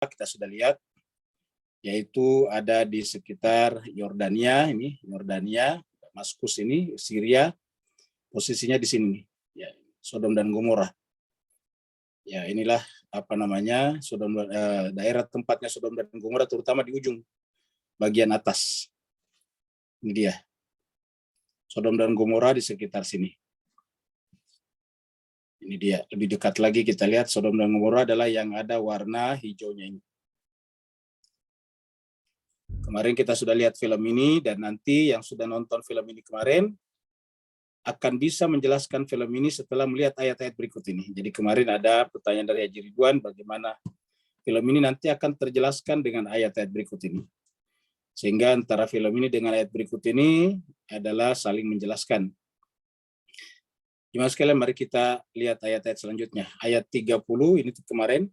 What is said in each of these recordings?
kita sudah lihat, yaitu ada di sekitar Yordania, ini Yordania, Damaskus ini, Syria, posisinya di sini, ya, Sodom dan Gomora. Ya, inilah daerah tempatnya Sodom dan Gomora, terutama di ujung bagian atas. Ini dia, Sodom dan Gomora di sekitar sini. Ini dia, lebih dekat lagi kita lihat Sodom dan Gomora adalah yang ada warna hijaunya ini. Kemarin kita sudah lihat film ini, dan nanti yang sudah nonton film ini kemarin akan bisa menjelaskan film ini setelah melihat ayat-ayat berikut ini. Jadi kemarin ada pertanyaan dari Haji Ridwan, bagaimana film ini nanti akan terjelaskan dengan ayat-ayat berikut ini. Sehingga antara film ini dengan ayat berikut ini adalah saling menjelaskan. Jemaah sekalian, mari kita lihat ayat-ayat selanjutnya. Ayat 30 ini kemarin.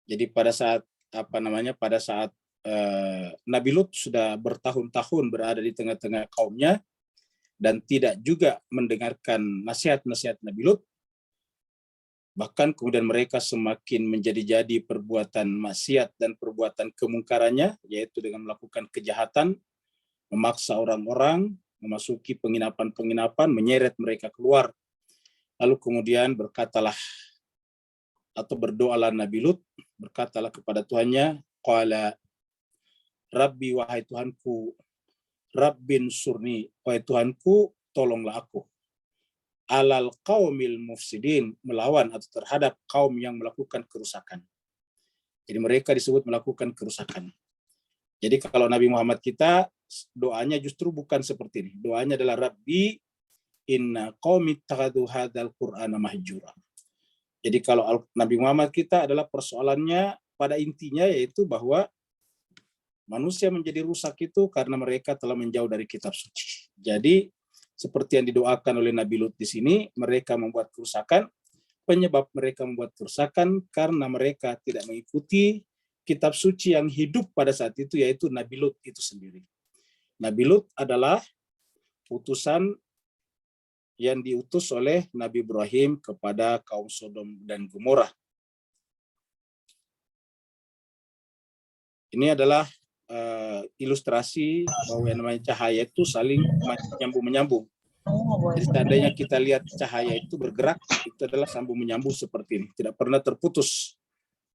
Jadi pada saat Nabi Lut sudah bertahun-tahun berada di tengah-tengah kaumnya dan tidak juga mendengarkan nasihat-nasihat Nabi Lut. Bahkan kemudian mereka semakin menjadi-jadi perbuatan maksiat dan perbuatan kemungkarannya, yaitu dengan melakukan kejahatan, memaksa orang-orang memasuki penginapan-penginapan, menyeret mereka keluar. Lalu kemudian berkatalah atau berdoalah Nabi Lut, berkatalah kepada Tuhannya, qala Rabbi, wahai Tuhanku, Rabbin surni, wahai Tuhanku, tolonglah aku. Alal qaumil mufsidin, melawan atau terhadap kaum yang melakukan kerusakan. Jadi mereka disebut melakukan kerusakan. Jadi kalau Nabi Muhammad kita, doanya justru bukan seperti ini. Doanya adalah Rabbi inna qaumi ittakhadhu hadzal qur'ana mahjura. Jadi kalau Nabi Muhammad kita adalah persoalannya pada intinya yaitu bahwa manusia menjadi rusak itu karena mereka telah menjauh dari kitab suci. Jadi seperti yang didoakan oleh Nabi Lut di sini, mereka membuat kerusakan. Penyebab mereka membuat kerusakan karena mereka tidak mengikuti kitab suci yang hidup pada saat itu, yaitu Nabi Lut itu sendiri. Nabi Lut adalah utusan yang diutus oleh Nabi Ibrahim kepada kaum Sodom dan Gomora. Ini adalah ilustrasi bahwa yang namanya cahaya itu saling menyambung-menyambung. Jadi seandainya kita lihat cahaya itu bergerak, itu adalah sambung menyambung seperti ini, tidak pernah terputus.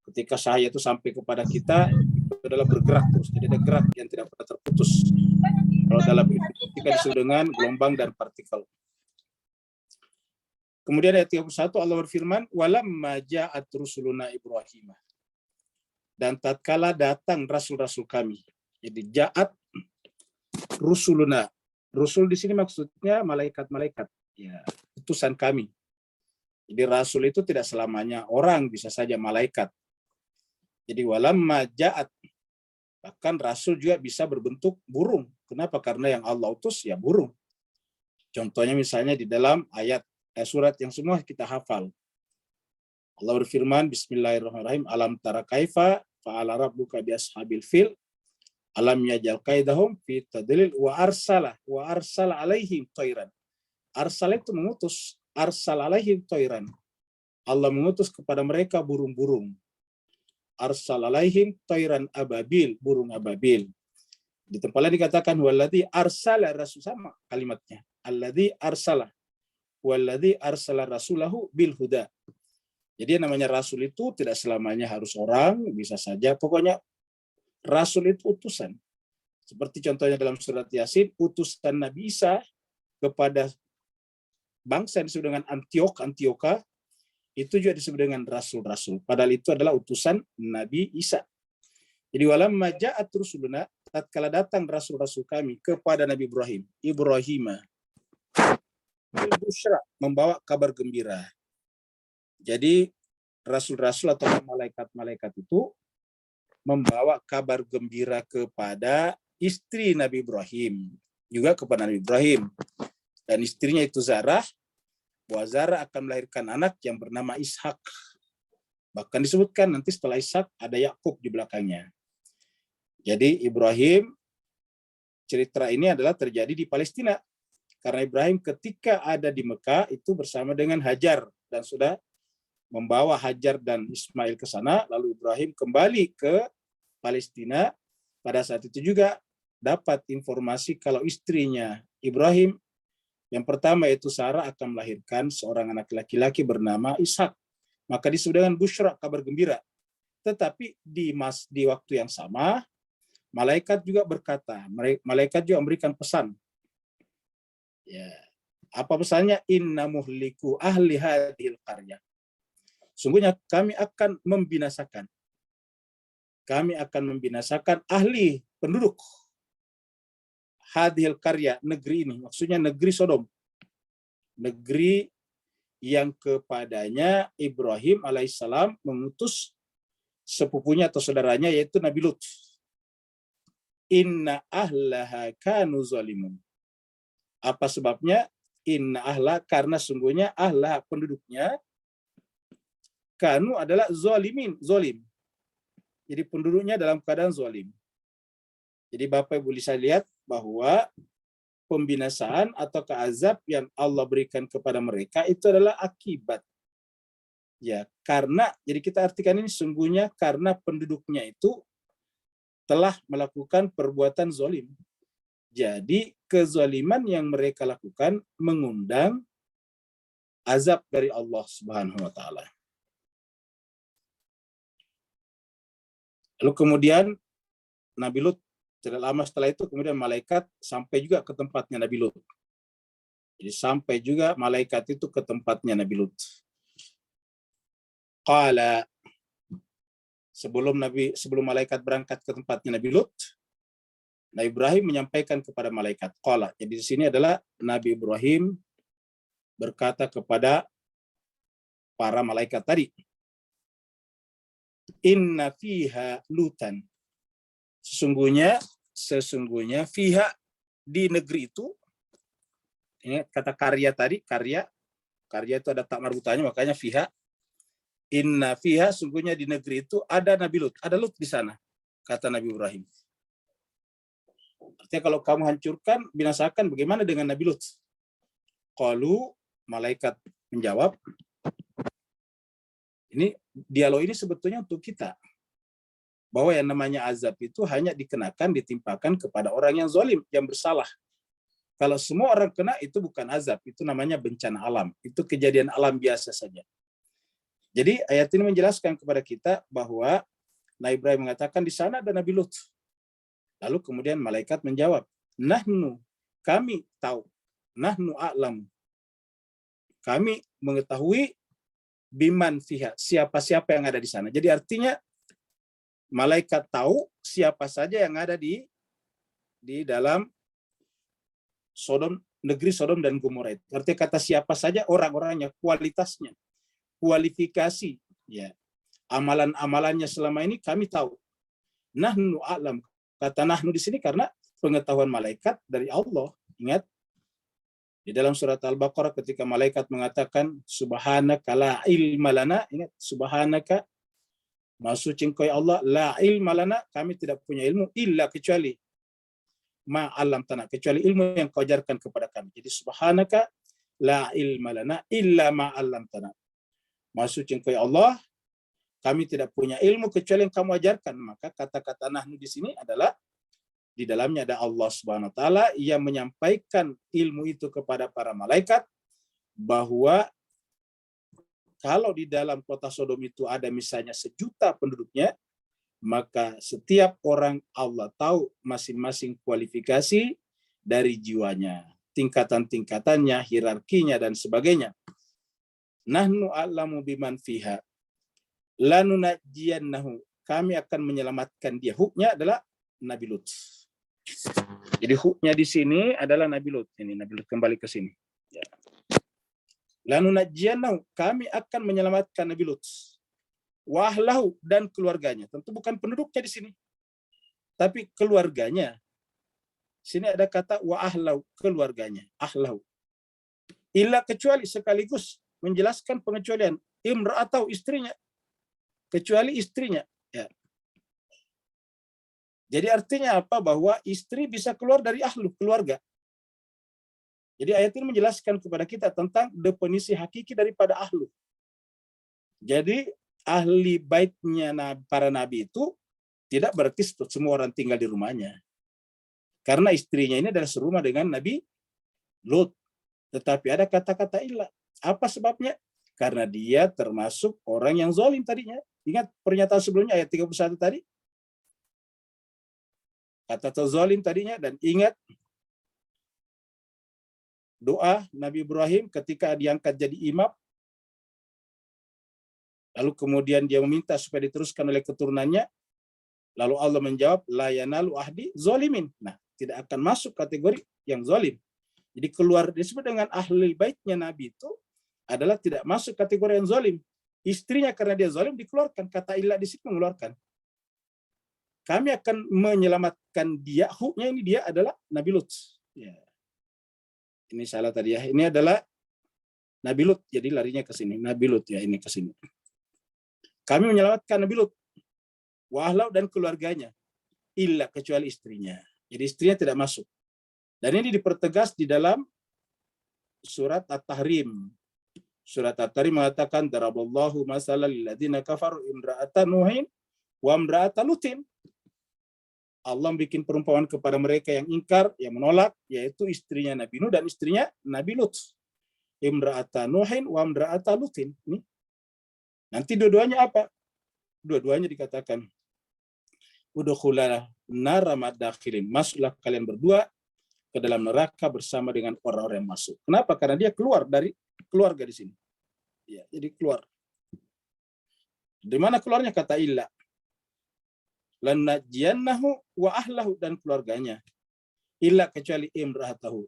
Ketika cahaya itu sampai kepada kita, itu adalah bergerak terus. Jadi ada gerak yang tidak pernah terputus. Kalau dalam fisika disebut dengan gelombang dan partikel. Kemudian ayat 31 Allah berfirman, walamma ja'at rusuluna Ibrahim. Dan tatkala datang rasul-rasul kami. Jadi ja'at rusuluna. Rusul di sini maksudnya malaikat-malaikat, ya, utusan kami. Jadi rasul itu tidak selamanya orang, bisa saja malaikat. Jadi walamma ja'at, bahkan rasul juga bisa berbentuk burung. Kenapa? Karena yang Allah utus ya burung. Contohnya misalnya di dalam surat yang semua kita hafal. Allah berfirman, Bismillahirrahmanirrahim, alam tara kaifa fa'ala rabbuka bi ashabil fil alam yaj'al kaidahum fi tadlil wa arsala alaihim tayran. Arsala itu mengutus, arsal alaihim tayran. Allah mengutus kepada mereka burung-burung. Arsal alaihim tayran ababil, burung ababil. Di tempat lain dikatakan walladzi arsala rasul, sama kalimatnya. Alladzi arsala walladzi arsala rasulahu bil huda. Jadi yang namanya rasul itu tidak selamanya harus orang, bisa saja pokoknya rasul itu utusan. Seperti contohnya dalam surat Yasin, utusan Nabi Isa kepada bangsa yang disebut dengan Antioka, itu juga disebut dengan rasul-rasul. Padahal itu adalah utusan Nabi Isa. Jadi walamma ja'at rusuluna, tatkala datang rasul-rasul kami kepada Nabi Ibrahim, membawa kabar gembira. Jadi rasul-rasul atau malaikat-malaikat itu membawa kabar gembira kepada istri Nabi Ibrahim, juga kepada Nabi Ibrahim. Dan istrinya itu Zarah, bahwa Zarah akan melahirkan anak yang bernama Ishak. Bahkan disebutkan nanti setelah Ishak ada Yakub di belakangnya. Jadi Ibrahim, cerita ini adalah terjadi di Palestina. Karena Ibrahim ketika ada di Mekah itu bersama dengan Hajar dan sudah membawa Hajar dan Ismail ke sana, lalu Ibrahim kembali ke Palestina. Pada saat itu juga dapat informasi kalau istrinya Ibrahim yang pertama yaitu Sarah akan melahirkan seorang anak laki-laki bernama Ishak. Maka disebut dengan busyra, kabar gembira. Tetapi di waktu yang sama, malaikat juga berkata, malaikat juga memberikan pesan. Ya, apa pesannya? Inna muhliku ahli hadhil qaryah. Sungguhnya kami akan membinasakan. Kami akan membinasakan ahli penduduk hadhil qaryah, negeri ini. Maksudnya negeri Sodom. Negeri yang kepadanya Ibrahim alaihissalam mengutus sepupunya atau saudaranya yaitu Nabi Lut. Inna ahlaha kanu zalimun. Apa sebabnya? Inna ahla, karena sungguhnya ahla penduduknya kanu adalah zalimin, zalim. Jadi penduduknya dalam keadaan zalim. Jadi Bapak Ibu bisa lihat bahwa pembinasaan atau azab yang Allah berikan kepada mereka itu adalah akibat. Ya, karena jadi kita artikan ini sungguhnya karena penduduknya itu telah melakukan perbuatan zalim. Jadi kezaliman yang mereka lakukan mengundang azab dari Allah Subhanahu wa taala. Lalu kemudian Nabi Lut tidak lama setelah itu kemudian malaikat sampai juga ke tempatnya Nabi Lut. Jadi sampai juga malaikat itu ke tempatnya Nabi Lut. Qala, sebelum malaikat berangkat ke tempatnya Nabi Lut, Nabi Ibrahim menyampaikan kepada malaikat. Qala, jadi di sini adalah Nabi Ibrahim berkata kepada para malaikat tadi. Inna fiha lutan. Sesungguhnya fiha di negeri itu, ini kata karya tadi, karya itu ada tak marbutannya, makanya fiha. Inna fiha, sungguhnya di negeri itu ada Nabi Lut, ada Lut di sana, kata Nabi Ibrahim. Artinya kalau kamu hancurkan, binasakan, bagaimana dengan Nabi Lut? Qalu, malaikat menjawab, ini dialog ini sebetulnya untuk kita. Bahwa yang namanya azab itu hanya ditimpakan kepada orang yang zalim, yang bersalah. Kalau semua orang kena, itu bukan azab, itu namanya bencana alam. Itu kejadian alam biasa saja. Jadi ayat ini menjelaskan kepada kita bahwa Nabi Ibrahim mengatakan di sana ada Nabi Lut. Lalu kemudian malaikat menjawab, nahnu, kami tahu, nahnu a'lam. Kami mengetahui biman fiha, siapa-siapa yang ada di sana. Jadi artinya malaikat tahu siapa saja yang ada di dalam Sodom, negeri Sodom dan Gomora itu. Artinya kata siapa saja orang-orangnya, kualitasnya, kualifikasi, ya, amalan-amalannya selama ini kami tahu. Nahnu a'lam. Kata nahnu di sini karena pengetahuan malaikat dari Allah. Ingat di dalam surat Al-Baqarah ketika malaikat mengatakan subhanaka la ilma lana, ingat subhanaka, maha suci Engkau ya Allah, la ilma lana, kami tidak punya ilmu illa kecuali ma alam tanah, kecuali ilmu yang kau ajarkan kepada kami. Jadi subhanaka la ilma lana illa ma alam tanah. Maha suci Engkau ya Allah, kami tidak punya ilmu kecuali yang kamu ajarkan. Maka kata-kata nahnu di sini adalah di dalamnya ada Allah Subhanahu wa taala yang menyampaikan ilmu itu kepada para malaikat bahwa kalau di dalam kota Sodom itu ada misalnya 1 juta penduduknya, maka setiap orang Allah tahu masing-masing kualifikasi dari jiwanya, tingkatan-tingkatannya, hierarkinya dan sebagainya. Nahnu a'lamu biman fiha lanunajjiyannahu, kami akan menyelamatkan dia. Huknya adalah Nabi Lut. Jadi huknya di sini adalah Nabi Lut. Ini Nabi Lut kembali ke sini. Ya. Lanunajjiyannahu, kami akan menyelamatkan Nabi Lut. Wahlahu, dan keluarganya. Tentu bukan penduduknya di sini, tapi keluarganya. Sini ada kata wa ahlau, keluarganya. Ahlau. Illa, kecuali, sekaligus menjelaskan pengecualian. Imra'atau, istrinya. Kecuali istrinya. Ya. Jadi artinya apa? Bahwa istri bisa keluar dari ahlu, keluarga. Jadi ayat ini menjelaskan kepada kita tentang definisi hakiki daripada ahlu. Jadi ahli baitnya para nabi itu tidak berarti semua orang tinggal di rumahnya. Karena istrinya ini adalah serumah dengan Nabi Lut. Tetapi ada kata-kata illa. Apa sebabnya? Karena dia termasuk orang yang zalim tadinya. Ingat pernyataan sebelumnya ayat 31 tadi? Kata zalim tadinya, dan ingat doa Nabi Ibrahim ketika diangkat jadi imam, lalu kemudian dia meminta supaya diteruskan oleh keturunannya, lalu Allah menjawab, la yanalu ahdi zalimin. Nah, tidak akan masuk kategori yang zalim. Jadi keluar disebut dengan ahli baitnya Nabi itu adalah tidak masuk kategori yang zalim. Istrinya karena dia zalim dikeluarkan. Kata ilah di situ mengeluarkan. Kami akan menyelamatkan dia. Huknya ini dia adalah Nabi Lut. Ya. Ini salah tadi ya. Ini adalah Nabi Lut. Jadi larinya ke sini. Nabi Lut ya, ini ke sini. Kami menyelamatkan Nabi Lut. Wa ahlau dan keluarganya. Illa kecuali istrinya. Jadi istrinya tidak masuk. Dan ini dipertegas di dalam surat At-Tahrim. Surat At-Tahrim mengatakan daraballahu masalan lil ladzina kafaru imra'atan nuhin wa imra'atan lutin. Allah bikin perumpamaan kepada mereka yang ingkar, yang menolak, yaitu istrinya Nabi Nuh dan istrinya Nabi Lut. Imra'atan nuhin wa imra'atan lutin. Ini. Nanti dua-duanya apa? Dua-duanya dikatakan udkhulana nar madakhilin. Masuklah kalian berdua ke dalam neraka bersama dengan orang-orang yang masuk. Kenapa? Karena dia keluar dari keluarga di sini. Ya, jadi keluar. Di mana keluarnya? Kata illa. Lanajjannahu wa ahlahu, dan keluarganya. Illa kecuali imra'atahu.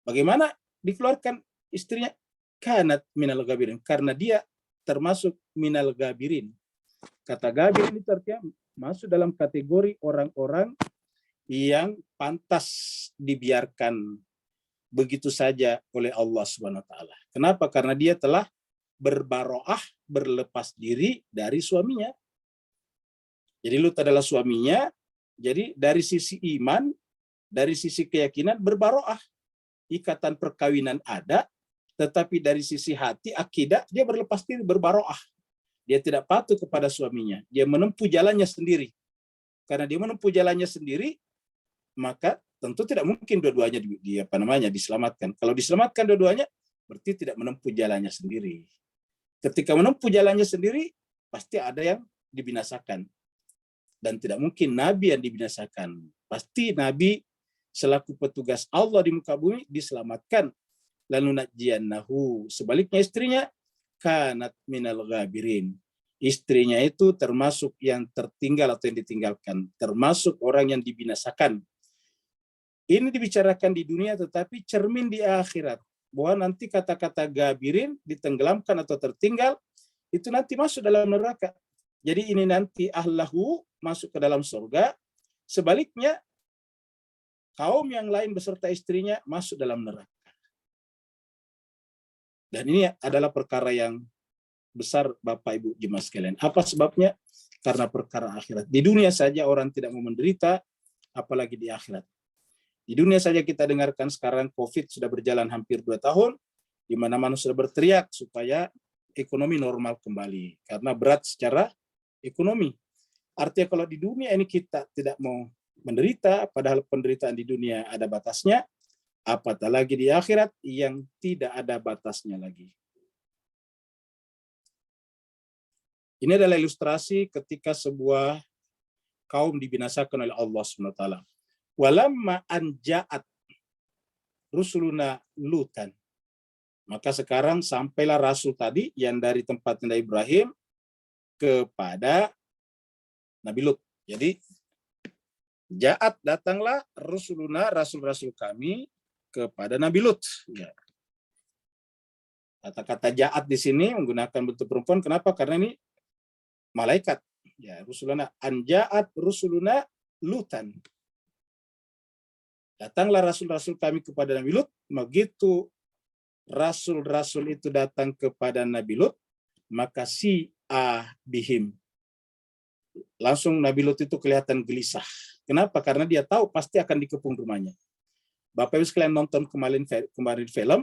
Bagaimana dikeluarkan istrinya? Kanat minal gabirin. Karena dia termasuk minal gabirin. Kata gabirin itu artinya masuk dalam kategori orang-orang yang pantas dibiarkan begitu saja oleh Allah Subhanahu wa taala. Kenapa? Karena dia telah berbaroah, berlepas diri dari suaminya. Jadi Lut adalah suaminya. Jadi dari sisi iman, dari sisi keyakinan berbaroah. Ikatan perkawinan ada, tetapi dari sisi hati, akidah, dia berlepas diri, berbaroah. Dia tidak patuh kepada suaminya. Dia menempuh jalannya sendiri. Karena dia menempuh jalannya sendiri, maka tentu tidak mungkin dua-duanya diselamatkan. Kalau diselamatkan dua-duanya, berarti tidak menempuh jalannya sendiri. Ketika menempuh jalannya sendiri, pasti ada yang dibinasakan. Dan tidak mungkin Nabi yang dibinasakan. Pasti Nabi selaku petugas Allah di muka bumi diselamatkan. Lalu najjiyannahu. Sebaliknya istrinya, kanat minal ghabirin. Istrinya itu termasuk yang tertinggal atau yang ditinggalkan. Termasuk orang yang dibinasakan. Ini dibicarakan di dunia, tetapi cermin di akhirat. Bahwa nanti kata-kata gabirin, ditenggelamkan atau tertinggal, itu nanti masuk dalam neraka. Jadi ini nanti ahlahu masuk ke dalam surga. Sebaliknya, kaum yang lain beserta istrinya masuk dalam neraka. Dan ini adalah perkara yang besar Bapak Ibu jemaah sekalian. Apa sebabnya? Karena perkara akhirat. Di dunia saja orang tidak mau menderita, apalagi di akhirat. Di dunia saja kita dengarkan sekarang COVID sudah berjalan hampir 2 tahun, di mana-mana sudah berteriak supaya ekonomi normal kembali. Karena berat secara ekonomi. Artinya kalau di dunia ini kita tidak mau menderita, padahal penderitaan di dunia ada batasnya, apatah lagi di akhirat yang tidak ada batasnya lagi. Ini adalah ilustrasi ketika sebuah kaum dibinasakan oleh Allah SWT. Walamma anja'at rusuluna Lutan. Maka sekarang sampailah rasul tadi yang dari tempat Nabi Ibrahim kepada Nabi Lut. Jadi ja'at, datanglah rusuluna, rasul-rasul kami kepada Nabi Lut. Ya. Kata-kata ja'at di sini menggunakan bentuk perempuan. Kenapa? Karena ini malaikat. Ya, rusuluna anja'at rusuluna Lutan. Datanglah rasul-rasul kami kepada Nabi Lut. Begitu rasul-rasul itu datang kepada Nabi Lut, maka bihim. Langsung Nabi Lut itu kelihatan gelisah. Kenapa? Karena dia tahu pasti akan dikepung rumahnya. Bapak Ibu sekalian nonton kemarin film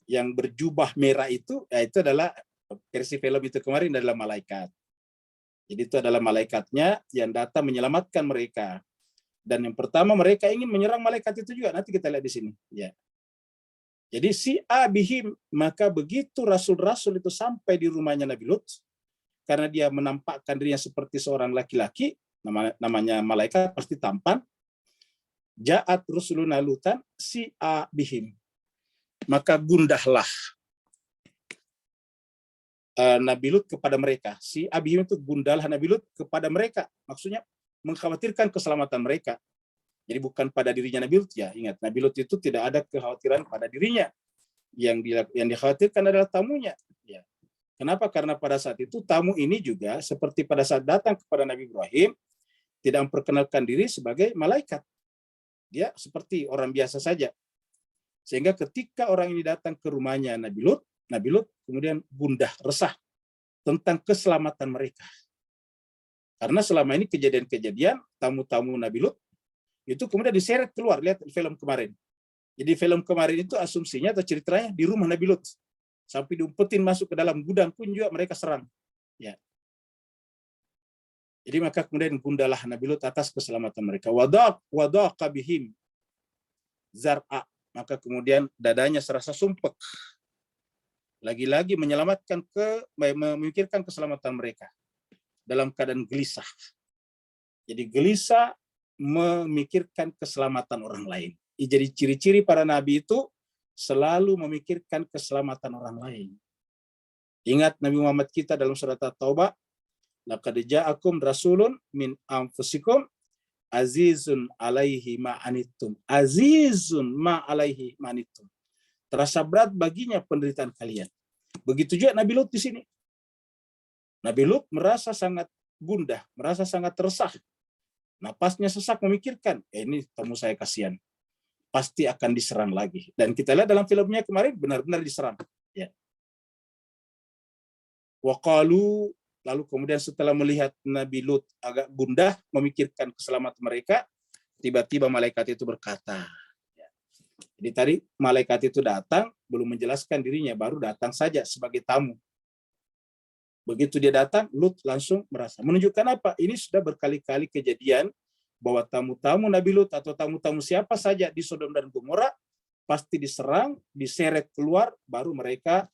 yang berjubah merah itu, ya itu adalah versi film itu kemarin adalah malaikat. Jadi itu adalah malaikatnya yang datang menyelamatkan mereka. Dan yang pertama mereka ingin menyerang malaikat itu juga. Nanti kita lihat di sini. Ya. Jadi si abihim, maka begitu rasul-rasul itu sampai di rumahnya Nabi Lut, karena dia menampakkan dirinya seperti seorang laki-laki, namanya malaikat pasti tampan. Ja'at rusuluna lutan si abihim, maka gundahlah Nabi Lut kepada mereka. Si abihim itu gundahlah Nabi Lut kepada mereka. Maksudnya mengkhawatirkan keselamatan mereka. Jadi bukan pada dirinya Nabi Lut, ya. Ingat, Nabi Lut itu tidak ada kekhawatiran pada dirinya. Yang dikhawatirkan adalah tamunya. Ya. Kenapa? Karena pada saat itu tamu ini juga seperti pada saat datang kepada Nabi Ibrahim, tidak memperkenalkan diri sebagai malaikat. Dia seperti orang biasa saja. Sehingga ketika orang ini datang ke rumahnya Nabi Lut kemudian gundah, resah tentang keselamatan mereka. Karena selama ini kejadian-kejadian tamu-tamu Nabi Lut itu kemudian diseret keluar. Lihat film kemarin. Jadi film kemarin itu asumsinya atau ceritanya di rumah Nabi Lut. Sampai diumpetin masuk ke dalam gudang pun juga mereka serang. Ya. Jadi maka kemudian gundalah Nabi Lut atas keselamatan mereka. Wadaqa bihim zar'a. Maka kemudian dadanya serasa sumpek. Lagi-lagi memikirkan keselamatan mereka. Dalam keadaan gelisah. Jadi gelisah memikirkan keselamatan orang lain. Jadi ciri-ciri para nabi itu selalu memikirkan keselamatan orang lain. Ingat Nabi Muhammad kita dalam surat At-Taubah, laqad ja'akum rasulun min anfusikum azizun alaihi ma anittum. Azizun ma alaihi ma anittum. Terasa berat baginya penderitaan kalian. Begitu juga Nabi Lut di sini. Nabi Lut merasa sangat gundah, merasa sangat resah. Napasnya sesak memikirkan, ini tamu saya kasihan. Pasti akan diserang lagi. Dan kita lihat dalam filmnya kemarin benar-benar diserang. Ya. Waqalu, lalu kemudian setelah melihat Nabi Lut agak gundah memikirkan keselamatan mereka, tiba-tiba malaikat itu berkata. Ya. Jadi tadi malaikat itu datang, belum menjelaskan dirinya, baru datang saja sebagai tamu. Begitu dia datang, Lut langsung merasa. Menunjukkan apa? Ini sudah berkali-kali kejadian bahwa tamu-tamu Nabi Lut atau tamu-tamu siapa saja di Sodom dan Gomora pasti diserang, diseret keluar, baru mereka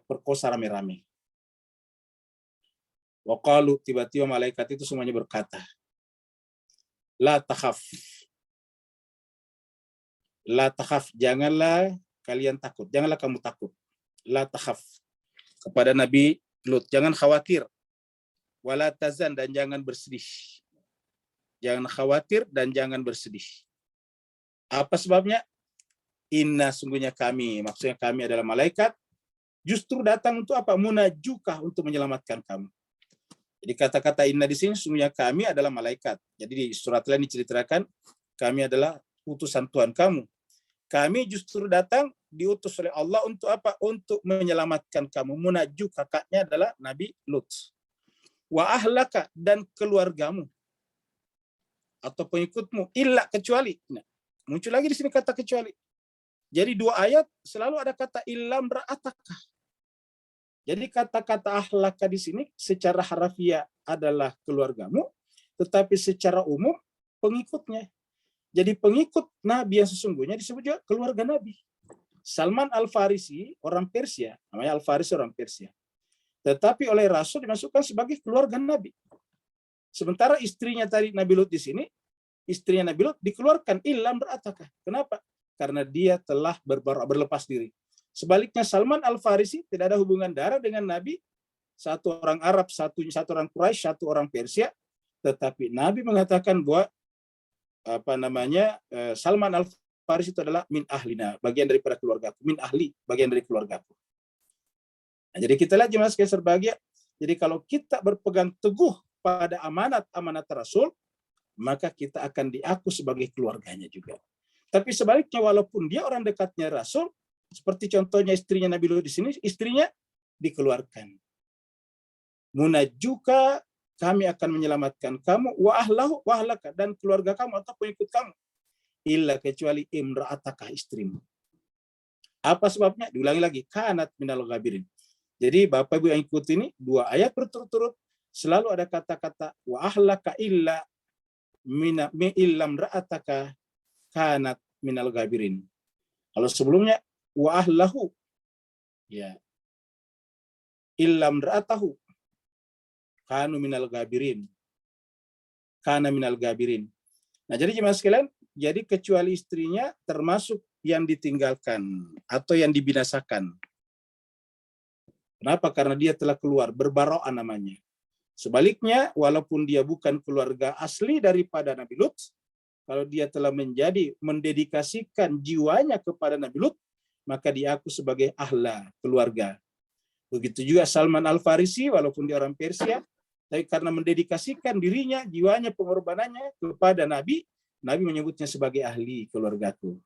perkosa rame-rame. Waqalu, tiba-tiba malaikat itu semuanya berkata, La takhaf. La takhaf, janganlah kalian takut, janganlah kamu takut. La takhaf. Kepada Nabi Lut, jangan khawatir. Wala tazan, dan jangan bersedih. Jangan khawatir dan jangan bersedih. Apa sebabnya? Inna, sungguhnya kami, maksudnya kami adalah malaikat, justru datang untuk apa? Munajukah, untuk menyelamatkan kamu. Jadi kata-kata inna di sini sungguhnya kami adalah malaikat. Jadi di surat lain diceritakan kami adalah utusan Tuhan kamu. Kami justru datang diutus oleh Allah untuk apa? Untuk menyelamatkan kamu. Munaju, kakaknya adalah Nabi Lut. Wa ahlaka, dan keluargamu atau pengikutmu, illa, kecuali. Nah, muncul lagi di sini kata kecuali. Jadi dua ayat selalu ada kata illa imra'ataka. Jadi kata-kata ahlaka di sini secara harafiah adalah keluargamu, tetapi secara umum pengikutnya. Jadi pengikut Nabi yang sesungguhnya disebut juga keluarga Nabi. Salman Al-Farisi, orang Persia, namanya Al-Farisi orang Persia. Tetapi oleh Rasul dimasukkan sebagai keluarga Nabi. Sementara istrinya tadi Nabi Lut di sini, istrinya Nabi Lut dikeluarkan illam berataka. Kenapa? Karena dia telah berlepas diri. Sebaliknya Salman Al-Farisi tidak ada hubungan darah dengan Nabi, satu orang Arab, satu orang Quraisy, satu orang Persia, tetapi Nabi mengatakan bahwa Salman Al-Farisi itu adalah min ahlina, bagian daripada keluargaku, min ahli, bagian dari keluargaku. Nah, jadi kita lihat jemaah sekalian berbahagia. Jadi kalau kita berpegang teguh pada amanat Rasul, maka kita akan diaku sebagai keluarganya juga. Tapi sebaliknya, walaupun dia orang dekatnya Rasul, seperti contohnya istrinya Nabi Lut di sini, istrinya dikeluarkan. Munajuka, kami akan menyelamatkan kamu, wa ahlaka, dan keluarga kamu atau pengikut kamu, illa, kecuali imra'ataka, istrimu. Apa sebabnya? Diulangi lagi, kanat minal ghabirin. Jadi Bapak Ibu yang ikut ini 2 ayat berturut-turut selalu ada kata-kata wa ahlaka illa min illam ra'ataka kanat minal gabirin. Kalau sebelumnya wa ahlahu ya illam ra'atahu kanu minal gabirin. Kana minal gabirin. Nah, jadi jemaah sekalian, jadi kecuali istrinya termasuk yang ditinggalkan atau yang dibinasakan. Kenapa? Karena dia telah keluar, berbaro'ah namanya. Sebaliknya, walaupun dia bukan keluarga asli daripada Nabi Lut, kalau dia telah mendedikasikan jiwanya kepada Nabi Lut, maka dia aku sebagai ahla, keluarga. Begitu juga Salman Al-Farisi, walaupun dia orang Persia, tapi karena mendedikasikan dirinya, jiwanya, pengorbanannya kepada Nabi, Nabi menyebutnya sebagai ahli keluargaku.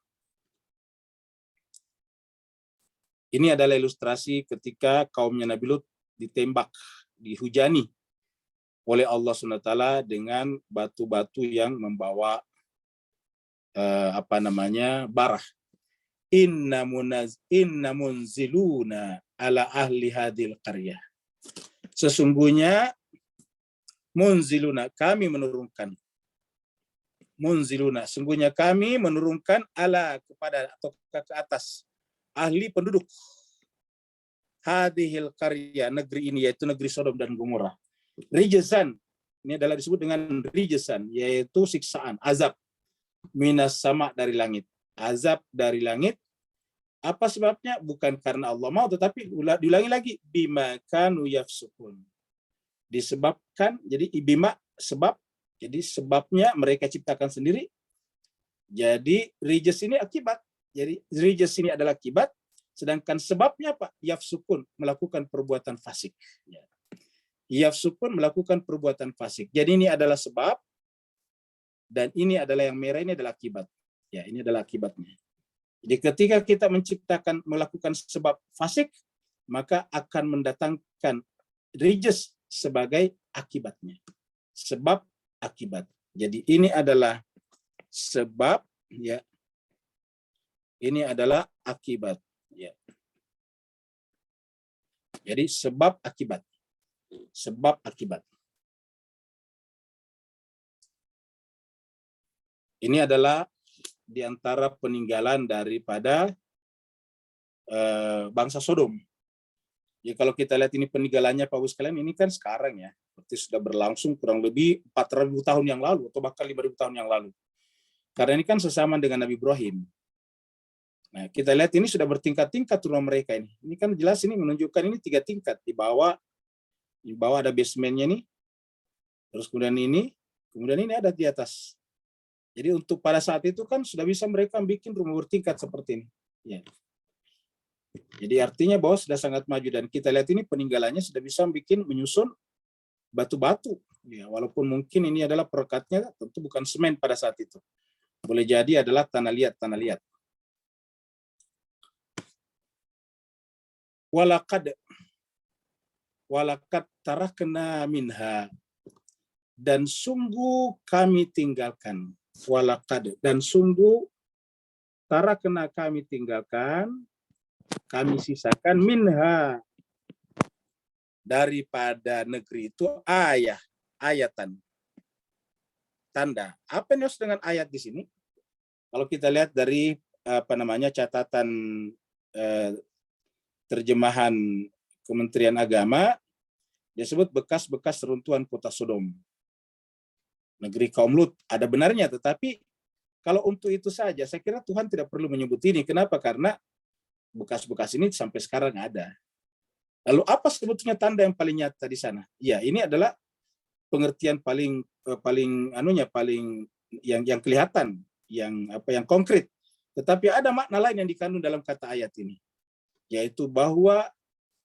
Ini adalah ilustrasi ketika kaumnya Nabi Lut ditembak, dihujani oleh Allah SWT dengan batu-batu yang membawa barah. Inna munziluna ala ahli hadil qaryah. Sesungguhnya munziluna, kami menurunkan. Munziluna, sungguhnya kami menurunkan ala kepada atau ke atas ahli penduduk hadhil qarya, negeri ini, yaitu negeri Sodom dan Gomora. Rijzan, ini adalah disebut dengan rijzan, yaitu siksaan, azab. Minas sama, dari langit. Azab dari langit. Apa sebabnya? Bukan karena Allah mau, tetapi diulangi lagi, bima kanu yafsukun. Disebabkan, jadi bima sebab, jadi sebabnya mereka ciptakan sendiri. Jadi rijz ini akibat. Jadi rijz ini adalah akibat, sedangkan sebabnya apa? Yafsukun, melakukan perbuatan fasik. Yafsukun, melakukan perbuatan fasik. Jadi ini adalah sebab, dan ini adalah yang merah, ini adalah akibat. Ya, ini adalah akibatnya. Jadi ketika kita melakukan sebab fasik, maka akan mendatangkan rijz sebagai akibatnya. Sebab akibat. Jadi ini adalah sebab, ya. Ini adalah akibat. Ya. Jadi sebab akibat. Sebab akibat. Ini adalah di antara peninggalan daripada bangsa Sodom. Ya, kalau kita lihat ini peninggalannya Pak Bus sekalian, ini kan sekarang ya, berarti sudah berlangsung kurang lebih 4.000 tahun yang lalu atau bahkan 5.000 tahun yang lalu. Karena ini kan sesama dengan Nabi Ibrahim. Nah, kita lihat ini sudah bertingkat-tingkat rumah mereka ini. Ini kan jelas ini menunjukkan ini 3 tingkat. Di bawah ada basementnya nih. Terus kemudian ini ada di atas. Jadi untuk pada saat itu kan sudah bisa mereka bikin rumah bertingkat seperti ini. Ya. Jadi artinya bahwa sudah sangat maju, dan kita lihat ini peninggalannya sudah bisa menyusun batu-batu. Ya, walaupun mungkin ini adalah perekatnya tentu bukan semen pada saat itu. Boleh jadi adalah tanah liat. Walakad tarakna minha, dan sungguh kami tinggalkan. Walakad, dan sungguh tarakna kami tinggalkan, kami sisakan minha, daripada negeri itu ayatan, tanda. Apa yang maksud dengan ayat di sini? Kalau kita lihat dari catatan terjemahan Kementerian Agama, disebut bekas-bekas runtuhan kota Sodom, negeri kaum Lut. Ada benarnya, tetapi kalau untuk itu saja, saya kira Tuhan tidak perlu menyebut ini. Kenapa? Karena bekas-bekas ini sampai sekarang ada. Lalu apa sebetulnya tanda yang paling nyata di sana? Ya, ini adalah pengertian paling yang kelihatan, yang konkret. Tetapi ada makna lain yang dikandung dalam kata ayat ini, yaitu bahwa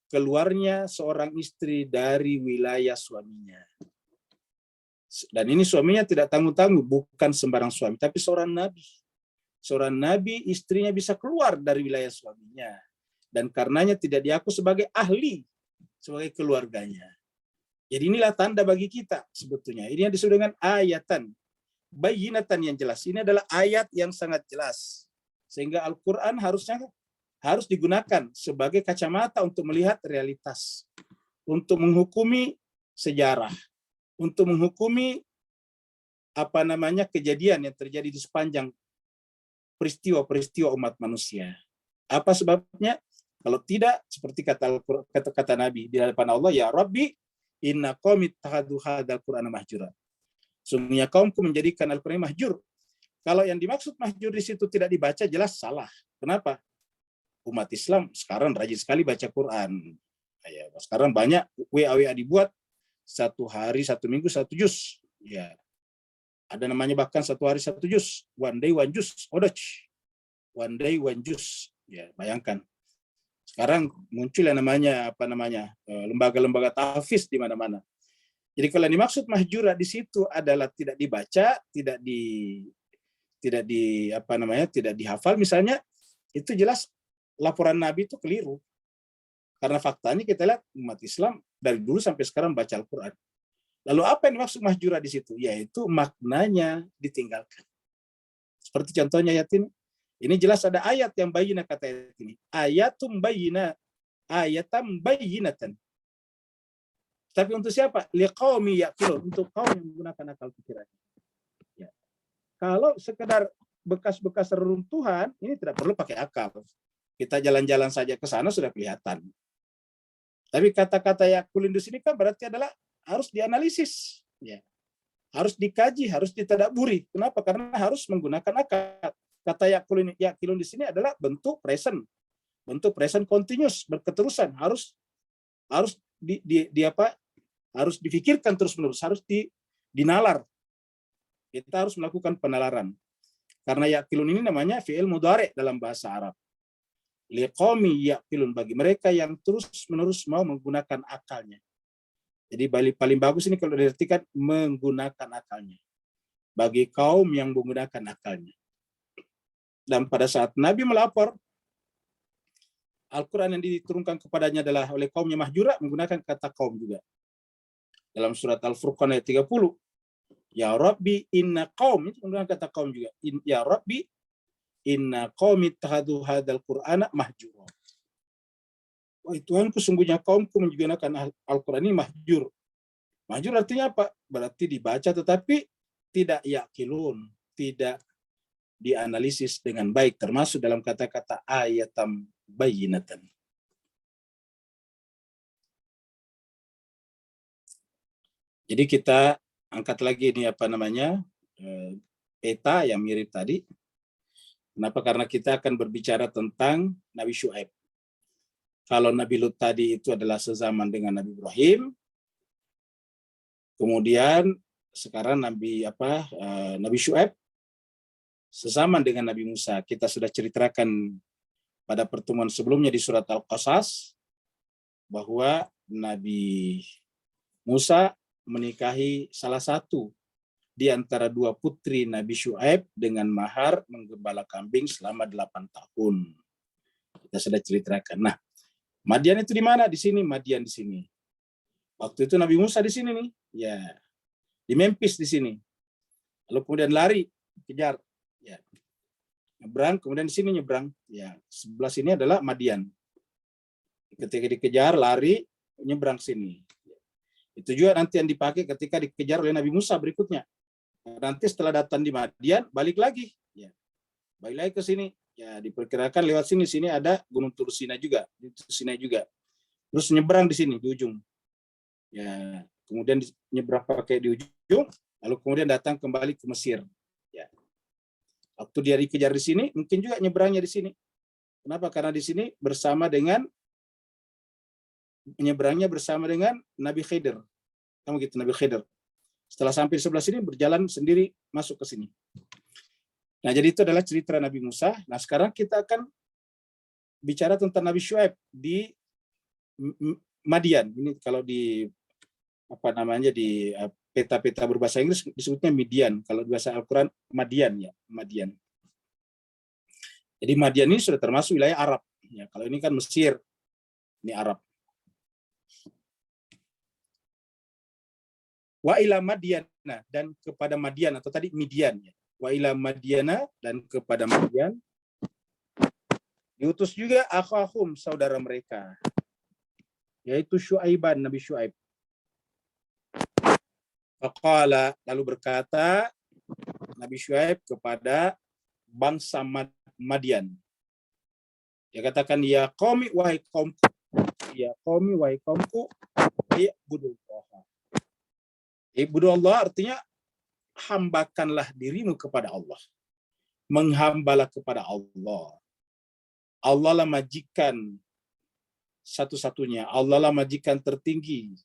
keluarnya seorang istri dari wilayah suaminya. Dan ini suaminya tidak tanggung-tanggung, bukan sembarang suami, tapi seorang nabi. Seorang nabi, istrinya bisa keluar dari wilayah suaminya, dan karenanya tidak diaku sebagai ahli, sebagai keluarganya. Jadi inilah tanda bagi kita sebetulnya. Ini yang disebut dengan ayatan, bayinatan, yang jelas. Ini adalah ayat yang sangat jelas, sehingga Al-Quran harusnya harus digunakan sebagai kacamata untuk melihat realitas, untuk menghukumi sejarah, untuk menghukumi kejadian yang terjadi di sepanjang peristiwa-peristiwa umat manusia. Apa sebabnya? Kalau tidak, seperti kata Nabi di hadapan Allah, ya Rabbi, inna qaumi ittakhadhu hadzal Qur'ana mahjura. Sungguhnya kaumku menjadikan Al-Qur'an mahjur. Kalau yang dimaksud mahjur di situ tidak dibaca, jelas salah. Kenapa? Umat Islam sekarang rajin sekali baca Quran. Ya, sekarang banyak WA dibuat, satu hari, satu minggu, satu juz. Ya, ada namanya bahkan satu hari satu juz, one day one juz, one day one juz. Ya, bayangkan. Sekarang muncul yang namanya lembaga-lembaga tahfiz di mana-mana. Jadi kalau yang dimaksud mahjura di situ adalah tidak dibaca, tidak dihafal misalnya, itu jelas laporan Nabi itu keliru. Karena faktanya kita lihat umat Islam dari dulu sampai sekarang baca Al-Qur'an. Lalu apa yang dimaksud mahjura di situ? Yaitu maknanya ditinggalkan. Seperti contohnya ayat ini. Ini jelas ada ayat yang bayyinah, kata ayat ini. Ayatum bayyinah, ayatam bayyinatan. Tapi untuk siapa? Liqaumi yaqilun, untuk kaum yang menggunakan akal pikirannya. Ya. Kalau sekedar bekas-bekas reruntuhan, ini tidak perlu pakai akal. Kita jalan-jalan saja ke sana sudah kelihatan. Tapi kata-kata yaqulun di sini kan berarti adalah harus dianalisis. Ya. Harus dikaji, harus ditadabburi. Kenapa? Karena harus menggunakan akal. Kata yaqulun di sini adalah bentuk present continuous, berketerusan, harus harus difikirkan terus-menerus, harus dinalar. Kita harus melakukan penalaran. Karena yaqilun ini namanya fi'il mudhari' dalam bahasa Arab. Liqaumi yaqilun, bagi mereka yang terus-menerus mau menggunakan akalnya. Jadi paling bagus ini kalau diartikan menggunakan akalnya. Bagi kaum yang menggunakan akalnya. Dan pada saat Nabi melapor, Al-Quran yang diturunkan kepadanya adalah oleh kaumnya mahjura, menggunakan kata kaum juga. Dalam surat Al-Furqan ayat 30, ya Rabbi inna qaum, itu menggunakan kata kaum juga. Ya Rabbi inna qaumi ittakhadhu hadzal Qur'ana mahjura. Wahai Tuhanku, sungguhnya kaumku menggunakan Al-Quran ini mahjur. Mahjur artinya apa? Berarti dibaca tetapi tidak yaqilun, tidak dianalisis dengan baik, termasuk dalam kata-kata ayatam bayyinatan. Jadi kita angkat lagi ini peta yang mirip tadi. Kenapa? Karena kita akan berbicara tentang Nabi Syuaib. Kalau Nabi Lut tadi itu adalah sezaman dengan Nabi Ibrahim. Kemudian sekarang Nabi Syuaib sezaman dengan Nabi Musa. Kita sudah ceritakan pada pertemuan sebelumnya di surat Al-Qasas bahwa Nabi Musa menikahi salah satu di antara dua putri Nabi Syuaib dengan mahar menggembala kambing selama 8 tahun. Kita sudah ceritakan. Nah, Madian itu di mana? Di sini, Madian di sini. Waktu itu Nabi Musa di sini nih, ya. Di Memphis di sini. Lalu kemudian lari, kejar. Ya. Nyebrang, kemudian di sini nyebrang. Ya, sebelah sini adalah Madian. Ketika dikejar, lari, nyebrang sini. Itu juga nanti yang dipakai ketika dikejar oleh Nabi Musa berikutnya. Nanti setelah datang di Madian, balik lagi. Ya. Balik lagi ke sini. Ya, diperkirakan lewat sini ada Gunung Tursina juga. Terus nyebrang di sini, di ujung. Ya, kemudian nyebrang pakai di ujung, lalu kemudian datang kembali ke Mesir. Ya. Waktu dia dikejar di sini, mungkin juga nyebrangnya di sini. Kenapa? Karena di sini menyeberangnya bersama dengan Nabi Khidir. Kamu gitu, Nabi Khidir. Setelah sampai di sebelah sini, berjalan sendiri masuk ke sini. Nah, jadi itu adalah cerita Nabi Musa. Nah, sekarang kita akan bicara tentang Nabi Syuaib di Madian. Ini kalau di di peta-peta berbahasa Inggris disebutnya Midian. Kalau di bahasa Al-Quran Madian, ya, Madian. Jadi Madian ini sudah termasuk wilayah Arab. Ya, kalau ini kan Mesir, ini Arab. Wa ila Madiana, dan kepada Madian, atau tadi Midian. Ya. Wa ila Madiana, dan kepada Madian Diutus juga akhahum, saudara mereka, yaitu Syuaiban, Nabi Syuaib. Faqala, lalu berkata Nabi Syuaib kepada bangsa Madian. Dia katakan, ya qaumi, wahai kaumku, ya qaumi, wahai kaumku, i'budullah. I'budullah artinya hambakanlah dirimu kepada Allah. Menghambalah kepada Allah. Allah lah majikan satu-satunya. Allah lah majikan tertinggi.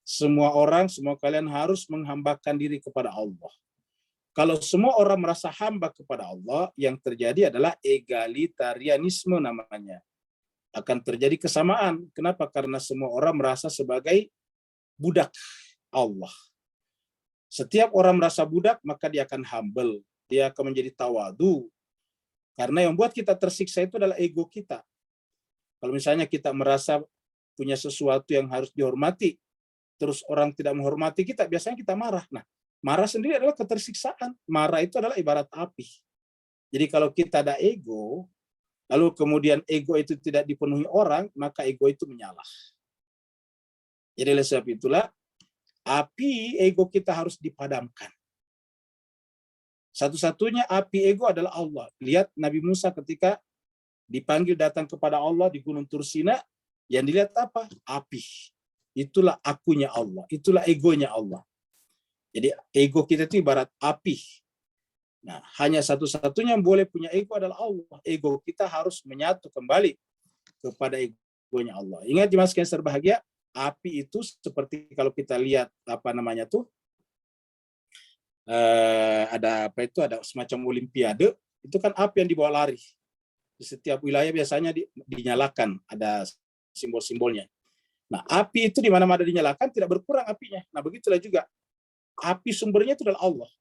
Semua orang, semua kalian harus menghambakan diri kepada Allah. Kalau semua orang merasa hamba kepada Allah, yang terjadi adalah egalitarianisme namanya. Akan terjadi kesamaan. Kenapa? Karena semua orang merasa sebagai budak Allah. Setiap orang merasa budak, maka dia akan humble. Dia akan menjadi tawadu. Karena yang buat kita tersiksa itu adalah ego kita. Kalau misalnya kita merasa punya sesuatu yang harus dihormati, terus orang tidak menghormati kita, biasanya kita marah. Nah, marah sendiri adalah ketersiksaan. Marah itu adalah ibarat api. Jadi kalau kita ada ego, lalu kemudian ego itu tidak dipenuhi orang, maka ego itu menyala. Jadi oleh sebab itulah, api ego kita harus dipadamkan. Satu-satunya api ego adalah Allah. Lihat Nabi Musa ketika dipanggil datang kepada Allah di Gunung Tursina, yang dilihat apa? Api. Itulah akunya Allah. Itulah egonya Allah. Jadi ego kita itu ibarat api. Nah, hanya satu-satunya yang boleh punya ego adalah Allah. Ego kita harus menyatu kembali kepada egonya Allah. Ingat jemaah sekalian berbahagia, api itu seperti kalau kita lihat apa namanya tuh, ada apa itu, ada semacam olimpiade, itu kan api yang dibawa lari. Di setiap wilayah biasanya dinyalakan, ada simbol-simbolnya. Nah, api itu di mana-mana dinyalakan tidak berkurang apinya. Nah, begitulah juga api sumbernya itu adalah Allah.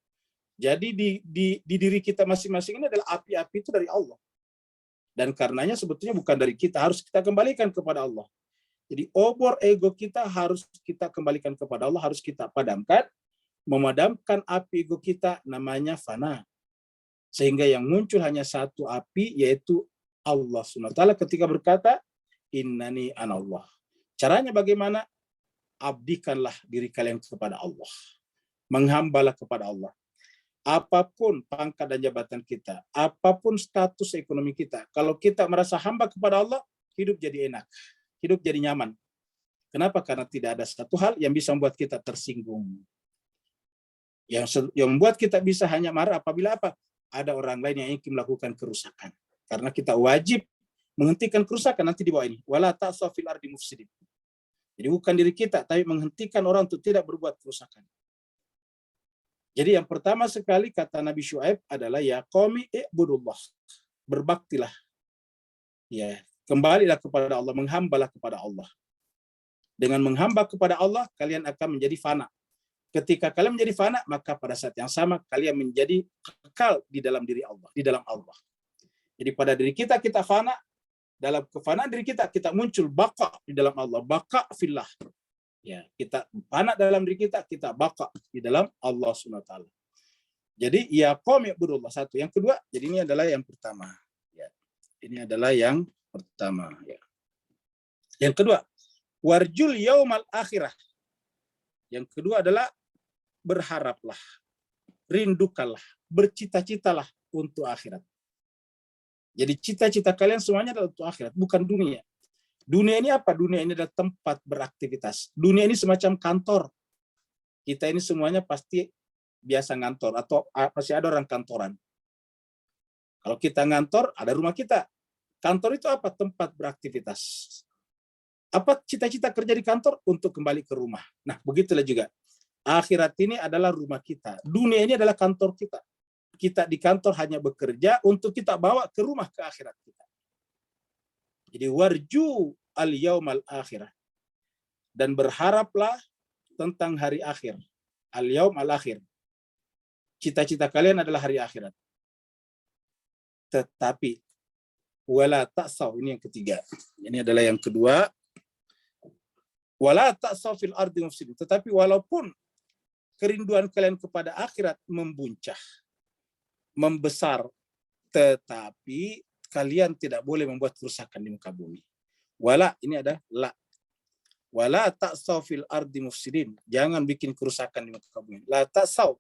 Jadi di diri kita masing-masing ini adalah api-api itu dari Allah. Dan karenanya sebetulnya bukan dari kita, harus kita kembalikan kepada Allah. Jadi obor ego kita harus kita kembalikan kepada Allah, harus kita padamkan. Memadamkan api ego kita namanya fana. Sehingga yang muncul hanya satu api, yaitu Allah SWT ketika berkata, innani anallah. Caranya bagaimana? Abdikanlah diri kalian kepada Allah. Menghambalah kepada Allah. Apapun pangkat dan jabatan kita, apapun status ekonomi kita, kalau kita merasa hamba kepada Allah, hidup jadi enak, hidup jadi nyaman. Kenapa? Karena tidak ada satu hal yang bisa membuat kita tersinggung. Yang membuat kita bisa hanya marah apabila apa? Ada orang lain yang ingin melakukan kerusakan. Karena kita wajib menghentikan kerusakan nanti di bawah ini. Wala ta'sau fil ardi mufsidin. Jadi bukan diri kita, tapi menghentikan orang untuk tidak berbuat kerusakan. Jadi yang pertama sekali kata Nabi Syuaib adalah ya qaumi i'budullah. Berbaktilah. Ya, kembalilah kepada Allah, menghambalah kepada Allah. Dengan menghamba kepada Allah, kalian akan menjadi fana. Ketika kalian menjadi fana, maka pada saat yang sama kalian menjadi kekal di dalam diri Allah, di dalam Allah. Jadi pada diri kita fana, dalam kefanaan diri kita muncul baqa di dalam Allah, baqa fillah. Ya, kita fana dalam diri kita baqa di dalam Allah SWT. Jadi ya qaumi ibudullah, satu. Yang kedua, jadi ini adalah yang pertama. Ya. Ini adalah yang pertama. Ya. Yang kedua, warjul yaumal akhirah. Yang kedua adalah berharaplah, rindukanlah, bercita-citalah untuk akhirat. Jadi cita-cita kalian semuanya adalah untuk akhirat, bukan dunia. Dunia ini apa? Dunia ini adalah tempat beraktivitas. Dunia ini semacam kantor. Kita ini semuanya pasti biasa ngantor, atau masih ada orang kantoran. Kalau kita ngantor, ada rumah kita. Kantor itu apa? Tempat beraktivitas. Apa cita-cita kerja di kantor? Untuk kembali ke rumah. Nah, begitulah juga. Akhirat ini adalah rumah kita. Dunia ini adalah kantor kita. Kita di kantor hanya bekerja untuk kita bawa ke rumah ke akhirat kita. Jadi warju al-yaumal akhirah. Dan berharaplah tentang hari akhir. Al-yaum al-akhir. Cita-cita kalian adalah hari akhirat. Tetapi wala ta'saw, ini yang ketiga. Ini adalah yang kedua. Wala ta'saw fil ardi mufsidin. Tetapi walaupun kerinduan kalian kepada akhirat membuncah, membesar, tetapi kalian tidak boleh membuat kerusakan di muka bumi. Wala, ini ada la. Wala ta'saw fil ardi mufsidin. Jangan bikin kerusakan di muka bumi. La ta'saw.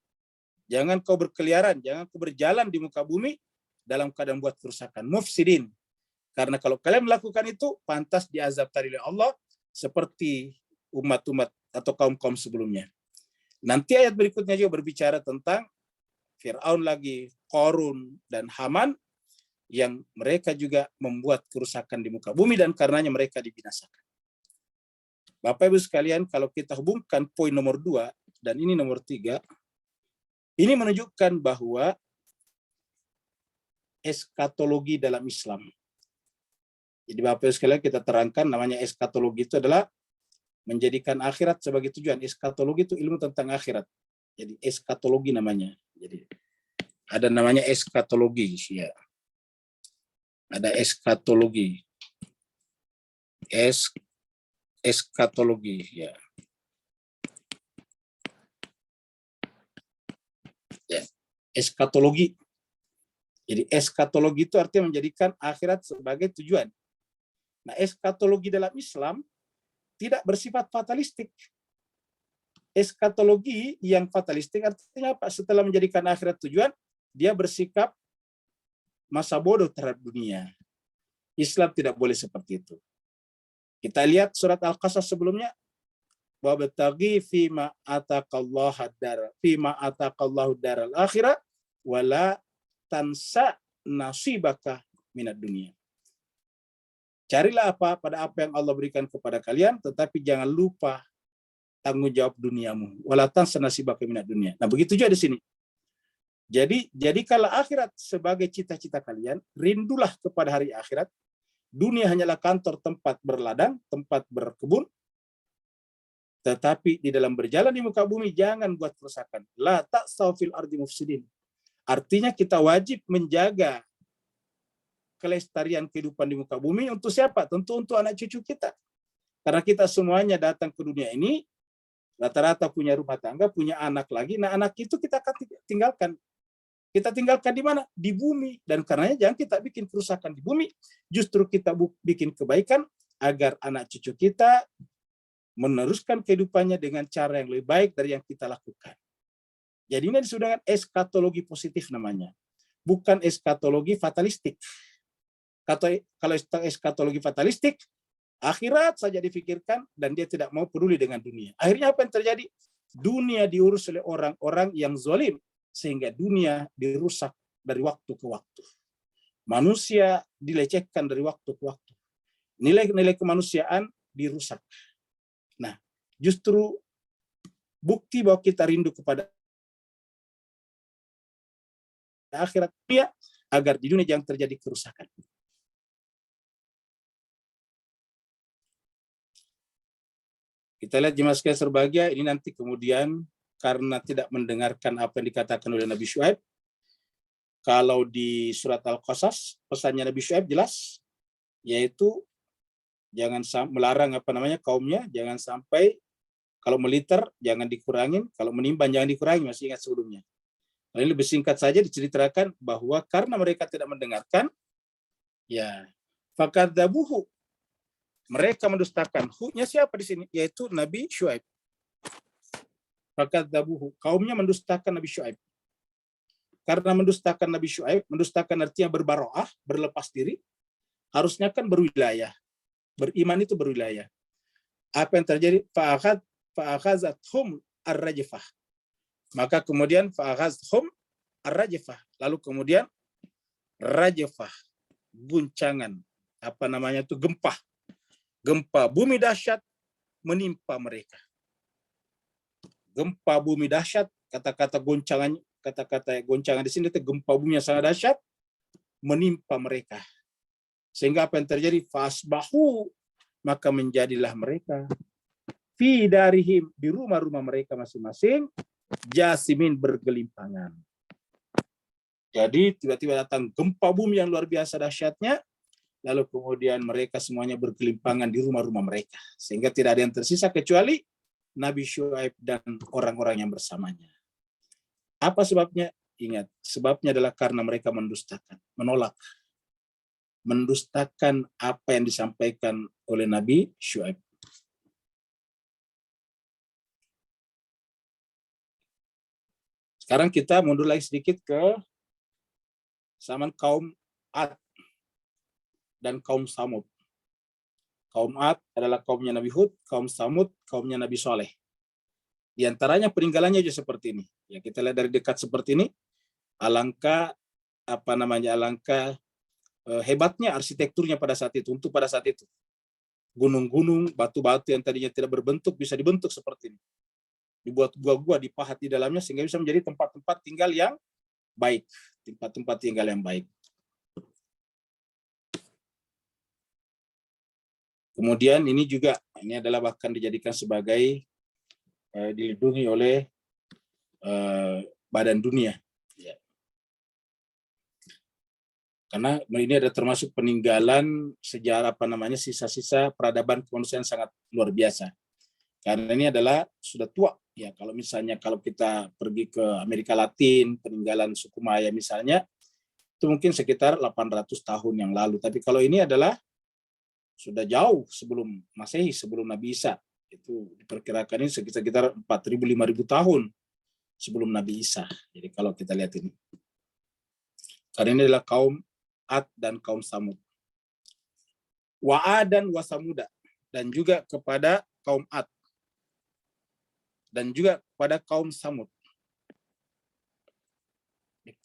Jangan kau berkeliaran, jangan kau berjalan di muka bumi dalam keadaan buat kerusakan. Mufsidin. Karena kalau kalian melakukan itu, pantas diazab tadi oleh Allah seperti umat-umat atau kaum-kaum sebelumnya. Nanti ayat berikutnya juga berbicara tentang Fir'aun lagi, Qarun dan Haman yang mereka juga membuat kerusakan di muka bumi dan karenanya mereka dibinasakan. Bapak Ibu sekalian, kalau kita hubungkan poin nomor 2 dan ini nomor 3, ini menunjukkan bahwa eskatologi dalam Islam. Jadi Bapak Ibu sekalian, kita terangkan namanya eskatologi itu adalah menjadikan akhirat sebagai tujuan. Eskatologi itu ilmu tentang akhirat. Jadi eskatologi namanya. Jadi ada namanya eskatologi, ya. Ada eskatologi. Eskatologi, ya. Ya, eskatologi. Jadi eskatologi itu artinya menjadikan akhirat sebagai tujuan. Nah, eskatologi dalam Islam tidak bersifat fatalistik. Eskatologi yang fatalistik artinya apa? Setelah menjadikan akhirat tujuan, dia bersikap masa bodoh terhadap dunia. Islam tidak boleh seperti itu. Kita lihat surat Al-Qasas sebelumnya, wabtaghi fima ataqallahu daral akhirah wala tansa nasibaka minad dunia. Carilah apa pada apa yang Allah berikan kepada kalian, tetapi jangan lupa tanggung jawab duniamu. Wala tansa nasibaka minad dunia. Nah, begitu juga di sini. Jadi kalau akhirat sebagai cita-cita kalian, rindulah kepada hari akhirat. Dunia hanyalah kantor tempat berladang, tempat berkebun. Tetapi di dalam berjalan di muka bumi jangan buat kerusakan. La ta'saw fil ardi mufsidin. Artinya kita wajib menjaga kelestarian kehidupan di muka bumi untuk siapa? Tentu untuk anak cucu kita. Karena kita semuanya datang ke dunia ini, rata-rata punya rumah tangga, punya anak lagi. Nah, anak itu kita akan tinggalkan. Kita tinggalkan di mana? Di bumi. Dan karenanya jangan kita bikin kerusakan di bumi. Justru kita bikin kebaikan agar anak cucu kita meneruskan kehidupannya dengan cara yang lebih baik dari yang kita lakukan. Jadi ini disebut dengan eskatologi positif namanya. Bukan eskatologi fatalistik. Kalau eskatologi fatalistik, akhirat saja difikirkan dan dia tidak mau peduli dengan dunia. Akhirnya apa yang terjadi? Dunia diurus oleh orang-orang yang zalim sehingga dunia dirusak dari waktu ke waktu. Manusia dilecehkan dari waktu ke waktu. Nilai-nilai kemanusiaan dirusak. Nah, justru bukti bahwa kita rindu kepada akhirat dunia agar di dunia jangan terjadi kerusakan. Kita lihat jemaah sekalian berbahagia, ini nanti kemudian karena tidak mendengarkan apa yang dikatakan oleh Nabi Syuaib. Kalau di surat Al-Qasas, pesannya Nabi Syuaib jelas, yaitu jangan melarang kaumnya, jangan sampai kalau meliter jangan dikurangin, kalau menimbang jangan dikurangi, masih ingat sebelumnya. Lalu lebih singkat saja diceritakan bahwa karena mereka tidak mendengarkan, ya fakadzabuhu, mereka mendustakan. Hu-nya siapa di sini? Yaitu Nabi Syuaib. Fakadzabuhu, kaumnya mendustakan Nabi Syuaib. Karena mendustakan Nabi Syuaib, mendustakan artinya berbaroah, berlepas diri, harusnya kan berwilayah. Beriman itu berwilayah. Apa yang terjadi? Fa'akhazathum ar-rajfah. Maka kemudian fa'akhazathum ar-rajfah. Lalu kemudian rajfah, guncangan, gempa. Gempa bumi dahsyat menimpa mereka. Gempa bumi dahsyat, kata-kata goncangan di sini itu gempa bumi yang sangat dahsyat menimpa mereka. Sehingga apa yang terjadi? Fasbahu, maka menjadilah mereka fi darihim, di rumah-rumah mereka masing-masing, jasimin, bergelimpangan. Jadi tiba-tiba datang gempa bumi yang luar biasa dahsyatnya, lalu kemudian mereka semuanya bergelimpangan di rumah-rumah mereka, sehingga tidak ada yang tersisa kecuali Nabi Syuaib dan orang-orang yang bersamanya. Apa sebabnya? Ingat, sebabnya adalah karena mereka mendustakan, menolak. mendustakan apa yang disampaikan oleh Nabi Syuaib. Sekarang kita mundur lagi sedikit ke zaman kaum Ad dan kaum Samud. Kaum Ad adalah kaumnya Nabi Hud, kaum Samud kaumnya Nabi Soleh. Di antaranya peninggalannya juga seperti ini. Ya, kita lihat dari dekat seperti ini, alangkah alangkah hebatnya arsitekturnya pada saat itu. Untuk pada saat itu, gunung-gunung, batu-batu yang tadinya tidak berbentuk bisa dibentuk seperti ini. Dibuat gua-gua, dipahat di dalamnya sehingga bisa menjadi tempat-tempat tinggal yang baik, tempat-tempat tinggal yang baik. Kemudian ini adalah bahkan dijadikan sebagai dilindungi oleh badan dunia. Ya. Karena ini ada termasuk peninggalan sejarah sisa-sisa peradaban kemanusiaan sangat luar biasa. Karena ini adalah sudah tua. Ya, kalau kita pergi ke Amerika Latin, peninggalan suku Maya misalnya, itu mungkin sekitar 800 tahun yang lalu. Tapi kalau ini adalah sudah jauh sebelum Masehi, sebelum Nabi Isa. Itu diperkirakan ini sekitar 4.000-5.000 tahun sebelum Nabi Isa. Jadi kalau kita lihat ini. Karena ini adalah kaum Ad dan kaum Samud. Wa'adan wa Samuda. Dan juga kepada kaum Ad. Dan juga kepada kaum Samud.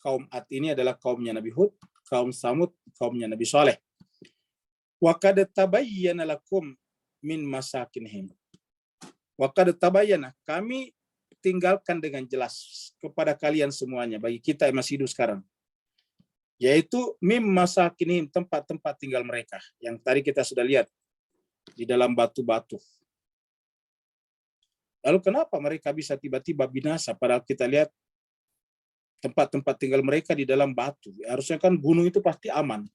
Kaum Ad ini adalah kaumnya Nabi Hud, kaum Samud, kaumnya Nabi Saleh. Wa qad tabayyana lakum min masakinihim. Wa qad tabayyana, kami tinggalkan dengan jelas kepada kalian semuanya, bagi kita yang masih hidup sekarang. Yaitu mim masakinihim, tempat-tempat tinggal mereka. Yang tadi kita sudah lihat di dalam batu-batu. Lalu kenapa mereka bisa tiba-tiba binasa padahal kita lihat tempat-tempat tinggal mereka di dalam batu? Harusnya kan gunung itu pasti aman.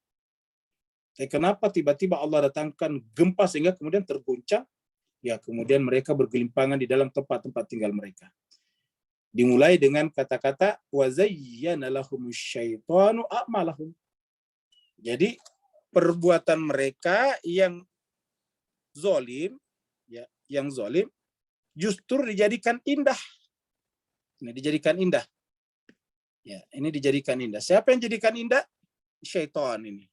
Tapi kenapa tiba-tiba Allah datangkan gempa sehingga kemudian terguncang? Ya, kemudian mereka bergelimpangan di dalam tempat-tempat tinggal mereka. Dimulai dengan kata-kata wa zayyana lahumus syaitanu a'malahum. Jadi perbuatan mereka yang zalim, ya, yang zalim justru dijadikan indah. Ini dijadikan indah. Ya, ini dijadikan indah. Siapa yang jadikan indah? Syaitan ini.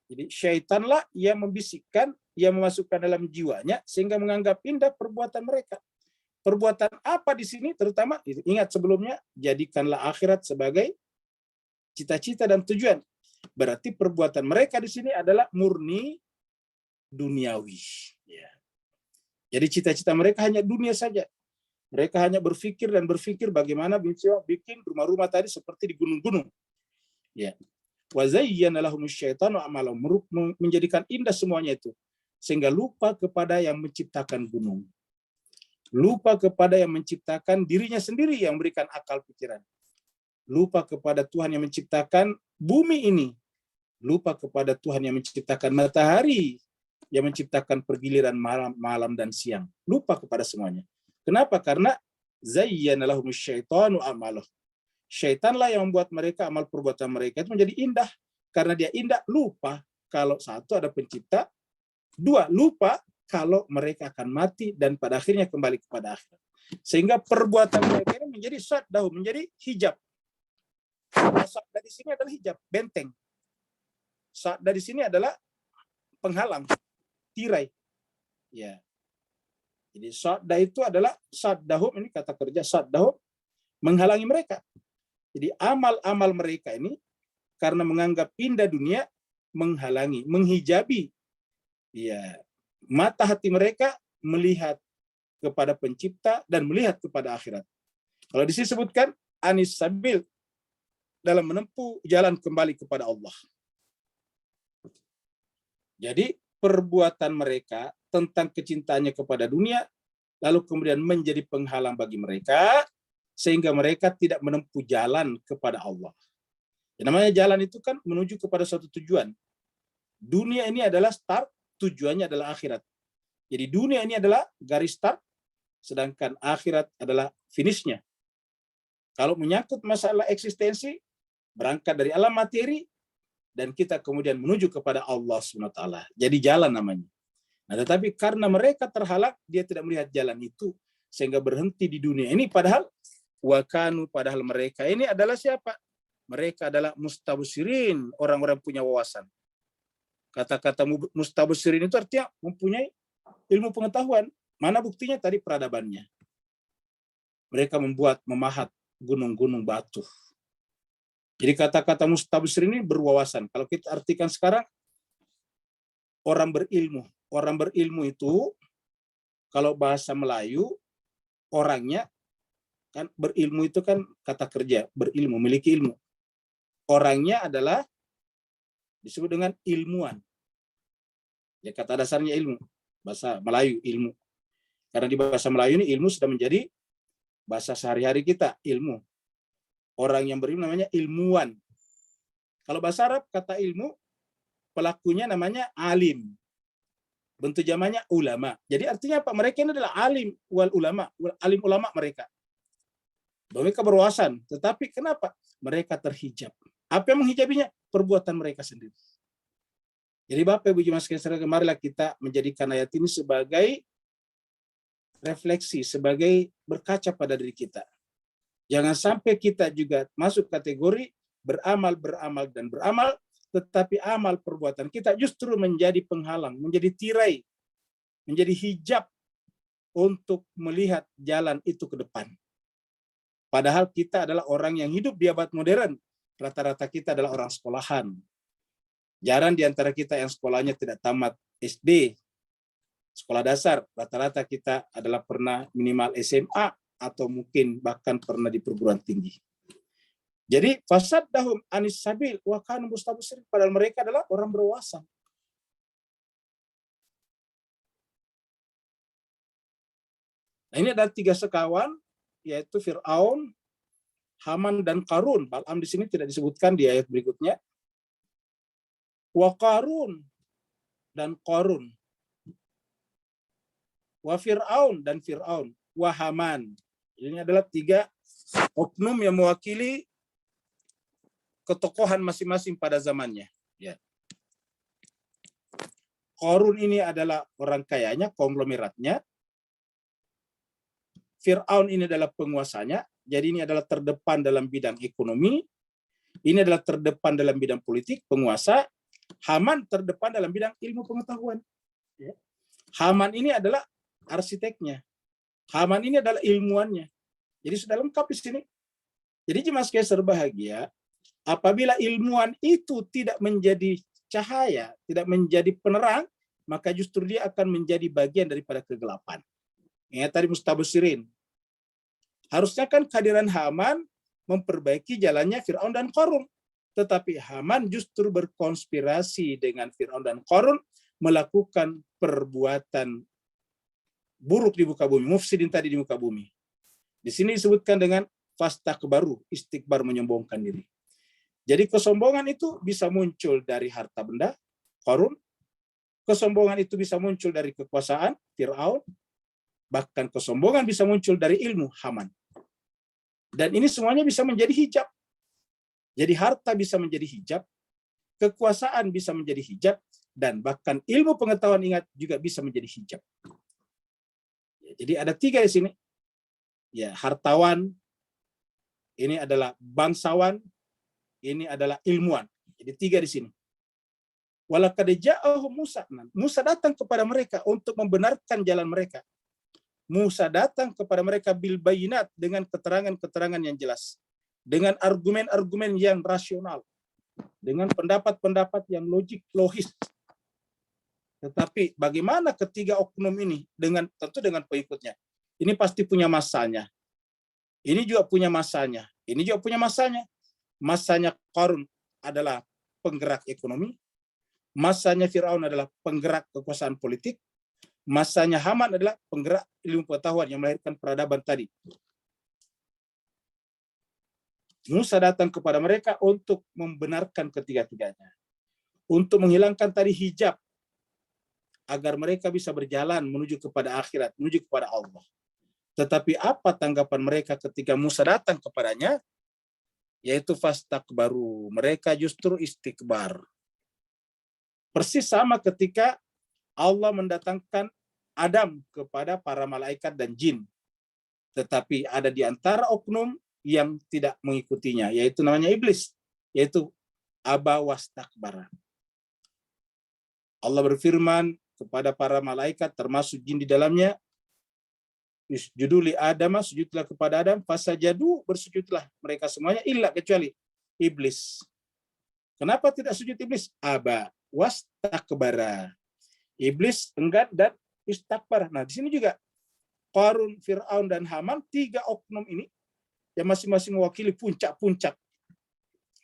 Jadi syaitanlah yang membisikkan, yang memasukkan dalam jiwanya sehingga menganggap indah perbuatan mereka. Perbuatan apa di sini? Terutama ingat sebelumnya, jadikanlah akhirat sebagai cita-cita dan tujuan. Berarti perbuatan mereka di sini adalah murni duniawi. Ya. Jadi cita-cita mereka hanya dunia saja. Mereka hanya berpikir bagaimana bikin rumah-rumah tadi seperti di gunung-gunung. Ya. Wa zayyana lahumus syaitanu a'malahum, menjadikan indah semuanya itu sehingga lupa kepada yang menciptakan gunung. Lupa kepada yang menciptakan dirinya sendiri yang memberikan akal pikiran. Lupa kepada Tuhan yang menciptakan bumi ini. Lupa kepada Tuhan yang menciptakan matahari, yang menciptakan pergiliran malam dan siang. Lupa kepada semuanya. Kenapa? Karena zayyana lahumus syaitanu a'malahum. Syaitanlah yang membuat mereka, amal perbuatan mereka itu menjadi indah. Karena dia indah, lupa kalau satu ada pencipta, dua, lupa kalau mereka akan mati dan pada akhirnya kembali kepada akhirat. Sehingga perbuatan mereka ini menjadi saddahu, menjadi hijab. Sadda di sini adalah hijab, benteng. Sadda di sini adalah penghalang, tirai. Ya. Jadi sadda itu adalah saddahum, ini kata kerja saddahum, menghalangi mereka. Jadi amal-amal mereka ini karena menganggap indah dunia, menghalangi, menghijabi ya mata hati mereka melihat kepada pencipta dan melihat kepada akhirat. Kalau disebutkan anis sabil, dalam menempuh jalan kembali kepada Allah. Jadi perbuatan mereka tentang kecintaannya kepada dunia lalu kemudian menjadi penghalang bagi mereka sehingga mereka tidak menempuh jalan kepada Allah. Yang namanya jalan itu kan menuju kepada suatu tujuan. Dunia ini adalah start, tujuannya adalah akhirat. Jadi dunia ini adalah garis start, sedangkan akhirat adalah finishnya. Kalau menyangkut masalah eksistensi, berangkat dari alam materi, dan kita kemudian menuju kepada Allah SWT. Jadi jalan namanya. Nah, tetapi karena mereka terhalang, dia tidak melihat jalan itu, sehingga berhenti di dunia ini. Padahal padahal mereka ini adalah siapa? Mereka adalah mustabsirin, orang-orang punya wawasan. Kata-kata mustabsirin itu artinya mempunyai ilmu pengetahuan. Mana buktinya? Tadi peradabannya. Mereka memahat gunung-gunung batu. Jadi kata-kata mustabsir ini berwawasan. Kalau kita artikan sekarang, orang berilmu. Orang berilmu itu, kalau bahasa Melayu, orangnya, kan berilmu itu kan kata kerja, berilmu, memiliki ilmu. Orangnya adalah disebut dengan ilmuwan. Ya, kata dasarnya ilmu. Bahasa Melayu, ilmu. Karena di bahasa Melayu ini ilmu sudah menjadi bahasa sehari-hari kita, ilmu. Orang yang berilmu namanya ilmuwan. Kalau bahasa Arab, kata ilmu, pelakunya namanya alim. Bentuk jamannya ulama. Jadi artinya apa? Mereka ini adalah alim wal ulama, alim ulama mereka. Mereka berwawasan. Tetapi kenapa? Mereka terhijab. Apa yang menghijabinya? Perbuatan mereka sendiri. Jadi Bapak Ibu Jemaat sekalian, marilah kita menjadikan ayat ini sebagai refleksi, sebagai berkaca pada diri kita. Jangan sampai kita juga masuk kategori beramal, tetapi amal perbuatan kita justru menjadi penghalang, menjadi tirai, menjadi hijab untuk melihat jalan itu ke depan. Padahal kita adalah orang yang hidup di abad modern. Rata-rata kita adalah orang sekolahan. Jarang di antara kita yang sekolahnya tidak tamat SD, sekolah dasar. Rata-rata kita adalah pernah minimal SMA atau mungkin bahkan pernah di perguruan tinggi. Jadi fasaddahum anis sabil wa kanu mustabsirin, padahal mereka adalah orang berwawasan. Nah, ini ada 3 sekawan, yaitu Fir'aun, Haman, dan Qarun. Bal'am di sini tidak disebutkan di ayat berikutnya. Wa Qarun, dan Qarun. Wa Fir'aun, dan Fir'aun. Wa Haman. Ini adalah 3 oknum yang mewakili ketokohan masing-masing pada zamannya. Ya. Qarun ini adalah orang kayanya, konglomeratnya. Fir'aun ini adalah penguasanya, jadi ini adalah terdepan dalam bidang ekonomi, ini adalah terdepan dalam bidang politik, penguasa. Haman terdepan dalam bidang ilmu pengetahuan. Ya. Haman ini adalah arsiteknya. Haman ini adalah ilmuannya. Jadi sudah lengkap di sini. Jadi jemaat sekalian berbahagia, apabila ilmuwan itu tidak menjadi cahaya, tidak menjadi penerang, maka justru dia akan menjadi bagian daripada kegelapan. Ya, tadi mustabsirin. Harusnya kan kehadiran Haman memperbaiki jalannya Fir'aun dan Qarun. Tetapi Haman justru berkonspirasi dengan Fir'aun dan Qarun melakukan perbuatan buruk di muka bumi, mufsidin tadi di muka bumi. Di sini disebutkan dengan fastakbaru, istikbar, menyombongkan diri. Jadi kesombongan itu bisa muncul dari harta benda, Qarun. Kesombongan itu bisa muncul dari kekuasaan, Fir'aun. Bahkan kesombongan bisa muncul dari ilmu, Haman. Dan ini semuanya bisa menjadi hijab. Jadi harta bisa menjadi hijab, kekuasaan bisa menjadi hijab, dan bahkan ilmu pengetahuan ingat juga bisa menjadi hijab. Jadi ada 3 di sini. Ya, hartawan, ini adalah bangsawan, ini adalah ilmuwan. Jadi 3 di sini. Walaqad ja'ahum Musa. Musa datang kepada mereka untuk membenarkan jalan mereka. Musa datang kepada mereka bil bayinat, dengan keterangan-keterangan yang jelas, dengan argumen-argumen yang rasional, dengan pendapat-pendapat yang logis. Tetapi bagaimana ketiga oknum ini tentu dengan pengikutnya? Ini pasti punya masanya. Ini juga punya masanya. Ini juga punya masanya. Masanya Qarun adalah penggerak ekonomi. Masanya Fir'aun adalah penggerak kekuasaan politik. Masanya Haman adalah penggerak ilmu pengetahuan yang melahirkan peradaban tadi. Musa datang kepada mereka untuk membenarkan ketiga-tiganya. Untuk menghilangkan tadi hijab. Agar mereka bisa berjalan menuju kepada akhirat, menuju kepada Allah. Tetapi apa tanggapan mereka ketika Musa datang kepadanya? yaitu fastakbaru, mereka justru istikbar. Persis sama ketika Allah mendatangkan Adam kepada para malaikat dan jin. Tetapi ada di antara oknum yang tidak mengikutinya, yaitu namanya iblis, yaitu aba wastakbara. Allah berfirman kepada para malaikat termasuk jin di dalamnya, "Isjudu li Adam," sujudlah kepada Adam, fasajadu, bersujudlah mereka semuanya illa kecuali iblis. Kenapa tidak sujud iblis? Aba wastakbara. Iblis enggan dan istakbar. Nah, di sini juga Qarun, Fir'aun, dan Haman, 3 oknum ini yang masing-masing mewakili puncak-puncak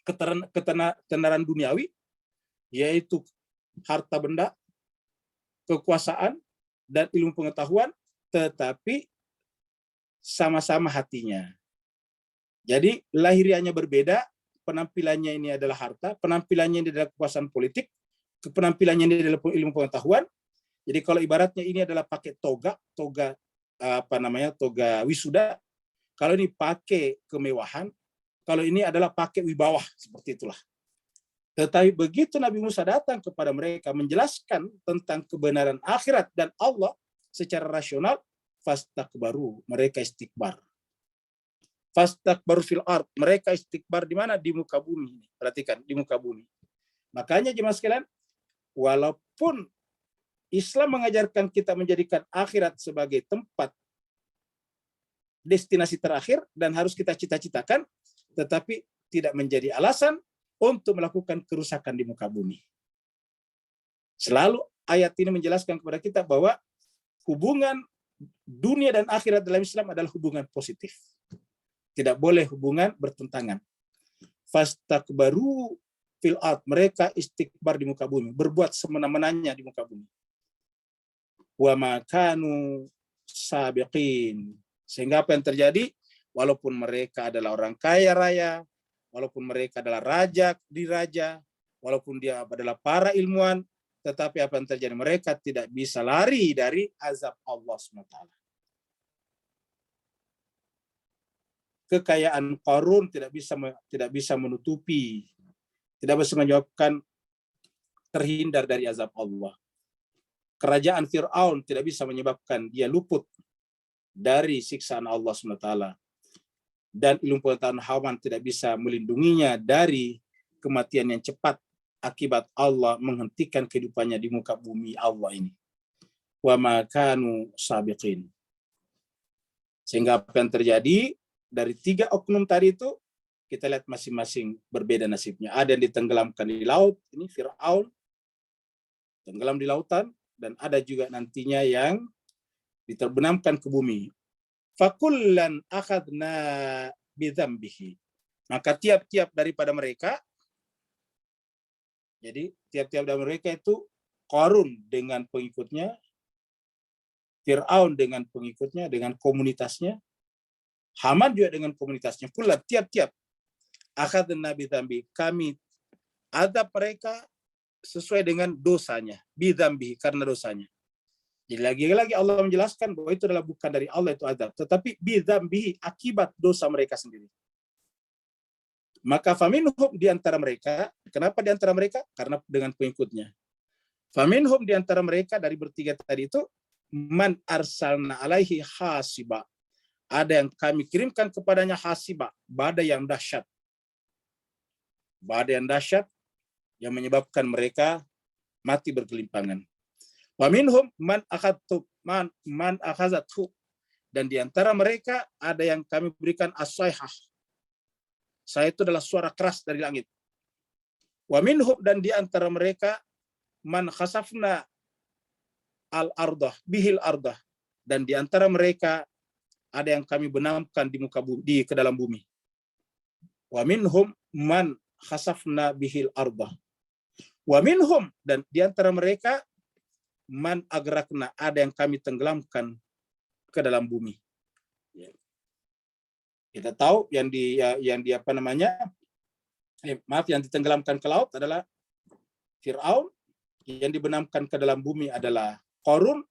ketenaran duniawi, yaitu harta benda, kekuasaan, dan ilmu pengetahuan, tetapi sama-sama hatinya. Jadi lahiriahnya berbeda, penampilannya ini adalah harta, penampilannya ini adalah kekuasaan politik, penampilannya ini adalah ilmu pengetahuan. Jadi kalau ibaratnya ini adalah pakai toga wisuda, kalau ini pakai kemewahan, kalau ini adalah pakai wibawah, seperti itulah. Tetapi begitu Nabi Musa datang kepada mereka menjelaskan tentang kebenaran akhirat dan Allah secara rasional, fastakbaru, mereka istikbar. Fastakbaru fil ard, mereka istikbar di mana? Di muka bumi. Perhatikan, di muka bumi. Makanya jemaah sekalian, walaupun Islam mengajarkan kita menjadikan akhirat sebagai tempat destinasi terakhir dan harus kita cita-citakan, tetapi tidak menjadi alasan untuk melakukan kerusakan di muka bumi. Selalu ayat ini menjelaskan kepada kita bahwa hubungan dunia dan akhirat dalam Islam adalah hubungan positif. Tidak boleh hubungan bertentangan. Fastakbaru fil ard, mereka istikbar di muka bumi, berbuat semena-menanya di muka bumi. Wa ma kanu sabiqin, sehingga apa yang terjadi? Walaupun mereka adalah orang kaya raya, walaupun mereka adalah raja di raja, walaupun dia adalah para ilmuwan, tetapi apa yang terjadi? Mereka tidak bisa lari dari azab Allah SWT. Kekayaan Qarun tidak bisa menutupi, tidak bisa menyebabkan terhindar dari azab Allah. Kerajaan Fir'aun tidak bisa menyebabkan dia luput dari siksaan Allah SWT. Dan ilmu pengetahuan Haman tidak bisa melindunginya dari kematian yang cepat akibat Allah menghentikan kehidupannya di muka bumi Allah ini. Wa ma kanu sabiqin. Sehingga apa yang terjadi dari 3 oknum tadi itu, kita lihat masing-masing berbeda nasibnya. Ada yang ditenggelamkan di laut, ini Fir'aun, tenggelam di lautan, dan ada juga nantinya yang diterbenamkan ke bumi. Fakullan akhadna bidzambihi. Maka tiap-tiap daripada mereka, jadi tiap-tiap dari mereka itu, Qarun dengan pengikutnya, Fir'aun dengan pengikutnya, dengan komunitasnya, Haman juga dengan komunitasnya, pula tiap-tiap akhadna bidzambi, kami adab mereka sesuai dengan dosanya, bidzambi, karena dosanya. Jadi lagi-lagi Allah menjelaskan bahwa itu adalah bukan dari Allah itu azab, tetapi bidzambihi, akibat dosa mereka sendiri. Maka faminhum di antara mereka, kenapa di antara mereka? Karena dengan pengikutnya. Faminhum di antara mereka dari bertiga tadi itu, man arsalna alaihi hasiba. Ada yang kami kirimkan kepadanya hasiba, badai yang dahsyat. Badai yang dahsyat yang menyebabkan mereka mati bergelimpangan. Wa minhum man akhazathu, dan di antara mereka ada yang kami berikan as-sayhah. Saya itu adalah suara keras dari langit. Wa minhum, dan di antara mereka man khasafna al-ardah bihil ardah, dan di antara mereka ada yang kami benamkan di muka bumi, ke dalam bumi. Wa minhum man khasafna bihil ardah. Wa minhum, dan di antara mereka man agrakna, ada yang kami tenggelamkan ke dalam bumi. Kita tahu yang ditenggelamkan ke laut adalah Fir'aun, yang dibenamkan ke dalam bumi adalah Qarun,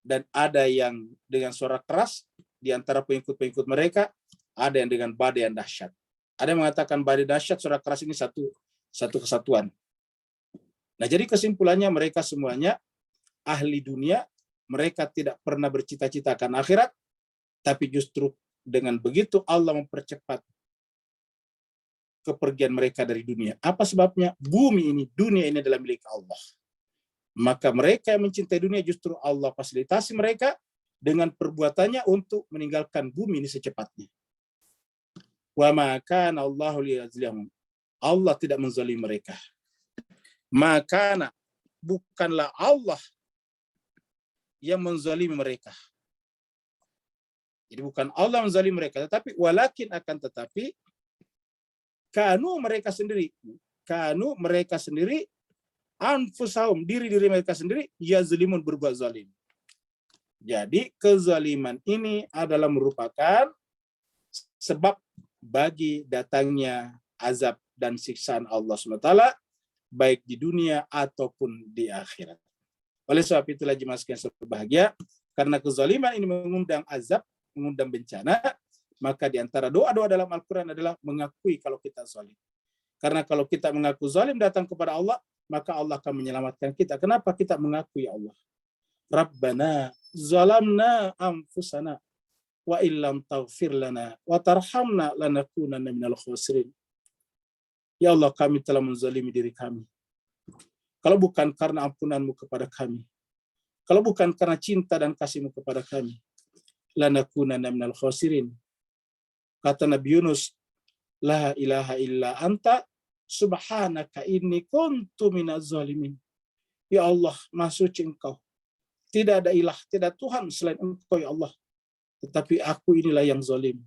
dan ada yang dengan suara keras di antara pengikut-pengikut mereka ada yang dengan badai yang dahsyat. Ada yang mengatakan badai dahsyat, suara keras ini satu kesatuan. Nah, jadi kesimpulannya mereka semuanya ahli dunia, mereka tidak pernah bercita-cita akan akhirat, tapi justru dengan begitu Allah mempercepat kepergian mereka dari dunia. Apa sebabnya? Dunia ini adalah milik Allah. Maka mereka yang mencintai dunia justru Allah fasilitasi mereka dengan perbuatannya untuk meninggalkan bumi ini secepatnya. Wa ma kana Allahu liyazlimahum. Allah tidak menzalimi mereka. Maka bukanlah Allah yang menzalimi mereka. Jadi bukan Allah menzalimi mereka, tetapi tetapi kanu mereka sendiri anfusahum, diri mereka sendiri yazlimun, berbuat zalim. Jadi kezaliman ini adalah merupakan sebab bagi datangnya azab dan siksaan Allah SWT baik di dunia ataupun di akhirat. Oleh sebab itulah jemaah sekalian berbahagia, karena kezaliman ini mengundang azab, mengundang bencana, maka di antara doa-doa dalam Al-Quran adalah mengakui kalau kita zalim. Karena kalau kita mengaku zalim datang kepada Allah, maka Allah akan menyelamatkan kita. Kenapa kita mengakui Allah? Rabbana zalamna anfusana wa illam taghfir lana wa tarhamna lanakunanna minal khasirin. Ya Allah, kami telah menzalimi diri kami. Kalau bukan karena ampunanmu kepada kami, kalau bukan karena cinta dan kasihmu kepada kami, lanakunanna minal khasirin. Kata Nabi Yunus, la ilaha illa anta subhanaka inni kuntu minaz zalimin. Ya Allah, Maha Suci Engkau. Tidak ada ilah, tidak Tuhan selain Engkau ya Allah. Tetapi aku inilah yang zalim.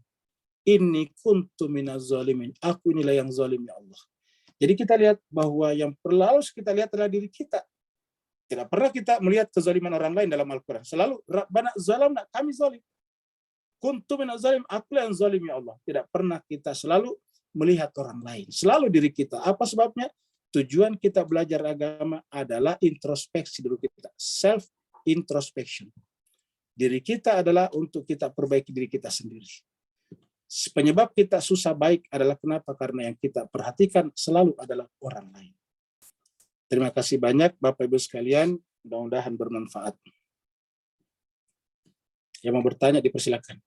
Inni kuntu minaz zalimin. Aku inilah yang zalim ya Allah. Jadi kita lihat bahwa yang perlu harus kita lihat adalah diri kita. Tidak pernah kita melihat kezaliman orang lain dalam Al-Quran. Selalu Rabbana zalamna, kami zalim. Kuntu minaz zalim, aku yang zalim ya Allah. Tidak pernah kita selalu melihat orang lain. Selalu diri kita. Apa sebabnya? Tujuan kita belajar agama adalah introspeksi dulu kita. Self introspection. Diri kita adalah untuk kita perbaiki diri kita sendiri. Penyebab kita susah baik adalah kenapa? Karena yang kita perhatikan selalu adalah orang lain. Terima kasih banyak Bapak Ibu sekalian. Mudah-mudahan bermanfaat. Yang mau bertanya dipersilakan.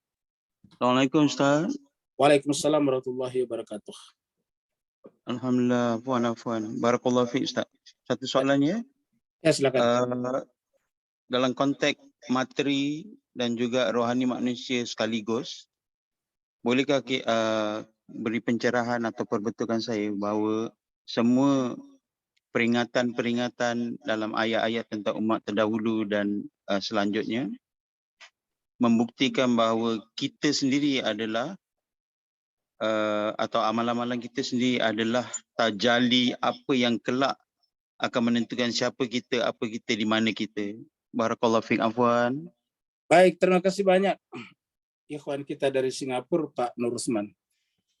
Assalamualaikum Ustaz. Waalaikumsalam warahmatullahi wabarakatuh. Alhamdulillah, puan. Barakallahu fiik Ustaz. Satu soalannya. Ya, silakan. Dalam konteks materi dan juga rohani manusia sekaligus, bolehkah beri pencerahan atau perbetulkan saya bahawa semua peringatan-peringatan dalam ayat-ayat tentang umat terdahulu dan selanjutnya membuktikan bahawa kita sendiri adalah atau amalan-amalan kita sendiri adalah tajalli apa yang kelak akan menentukan siapa kita, apa kita, di mana kita. Barakallahu fiik afwan. Baik, terima kasih banyak ikhwan kita dari Singapura, Pak Nur Usman.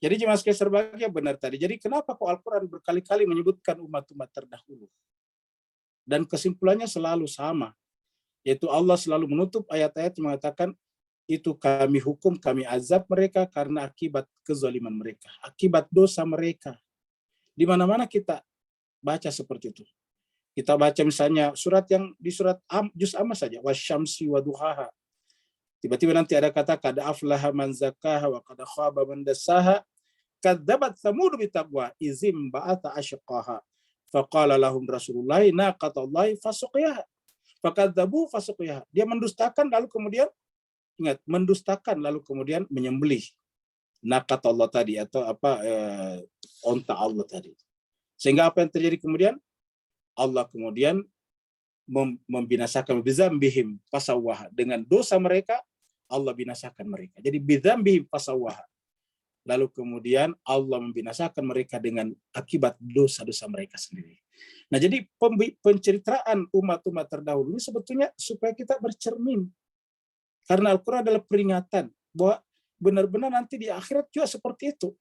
Jadi jemaah sekalian berbahagia, benar tadi. Jadi kenapa kok Al-Quran berkali-kali menyebutkan umat-umat terdahulu? Dan kesimpulannya selalu sama. Yaitu Allah selalu menutup ayat-ayat yang mengatakan, itu kami hukum, kami azab mereka karena akibat kezaliman mereka, akibat dosa mereka. Di mana-mana kita baca seperti itu. Kita baca misalnya surat yang di surat Juz Amma saja, wasyamsi waduhaha. Tiba-tiba nanti ada kata qad aflaha man zakkaha wa qad khaba man dassaha kadzabat tsamud bitaqwa izim ba'atha ashqaha faqala lahum rasulullah naqatallahi fasuqiyaha fakadzabu fasuqiyaha. Dia mendustakan lalu kemudian mendustakan lalu kemudian menyembelih naqatallah tadi atau onta Allah tadi. Sehingga apa yang terjadi kemudian? Allah kemudian membinasakan bizambihim fasawwaha, dengan dosa mereka Allah binasakan mereka. Jadi bizambihim fasawwaha. Lalu kemudian Allah membinasakan mereka dengan akibat dosa-dosa mereka sendiri. Nah, jadi penceritaan umat-umat terdahulu ini sebetulnya supaya kita bercermin. Karena Al-Quran adalah peringatan bahwa benar-benar nanti di akhirat juga seperti itu.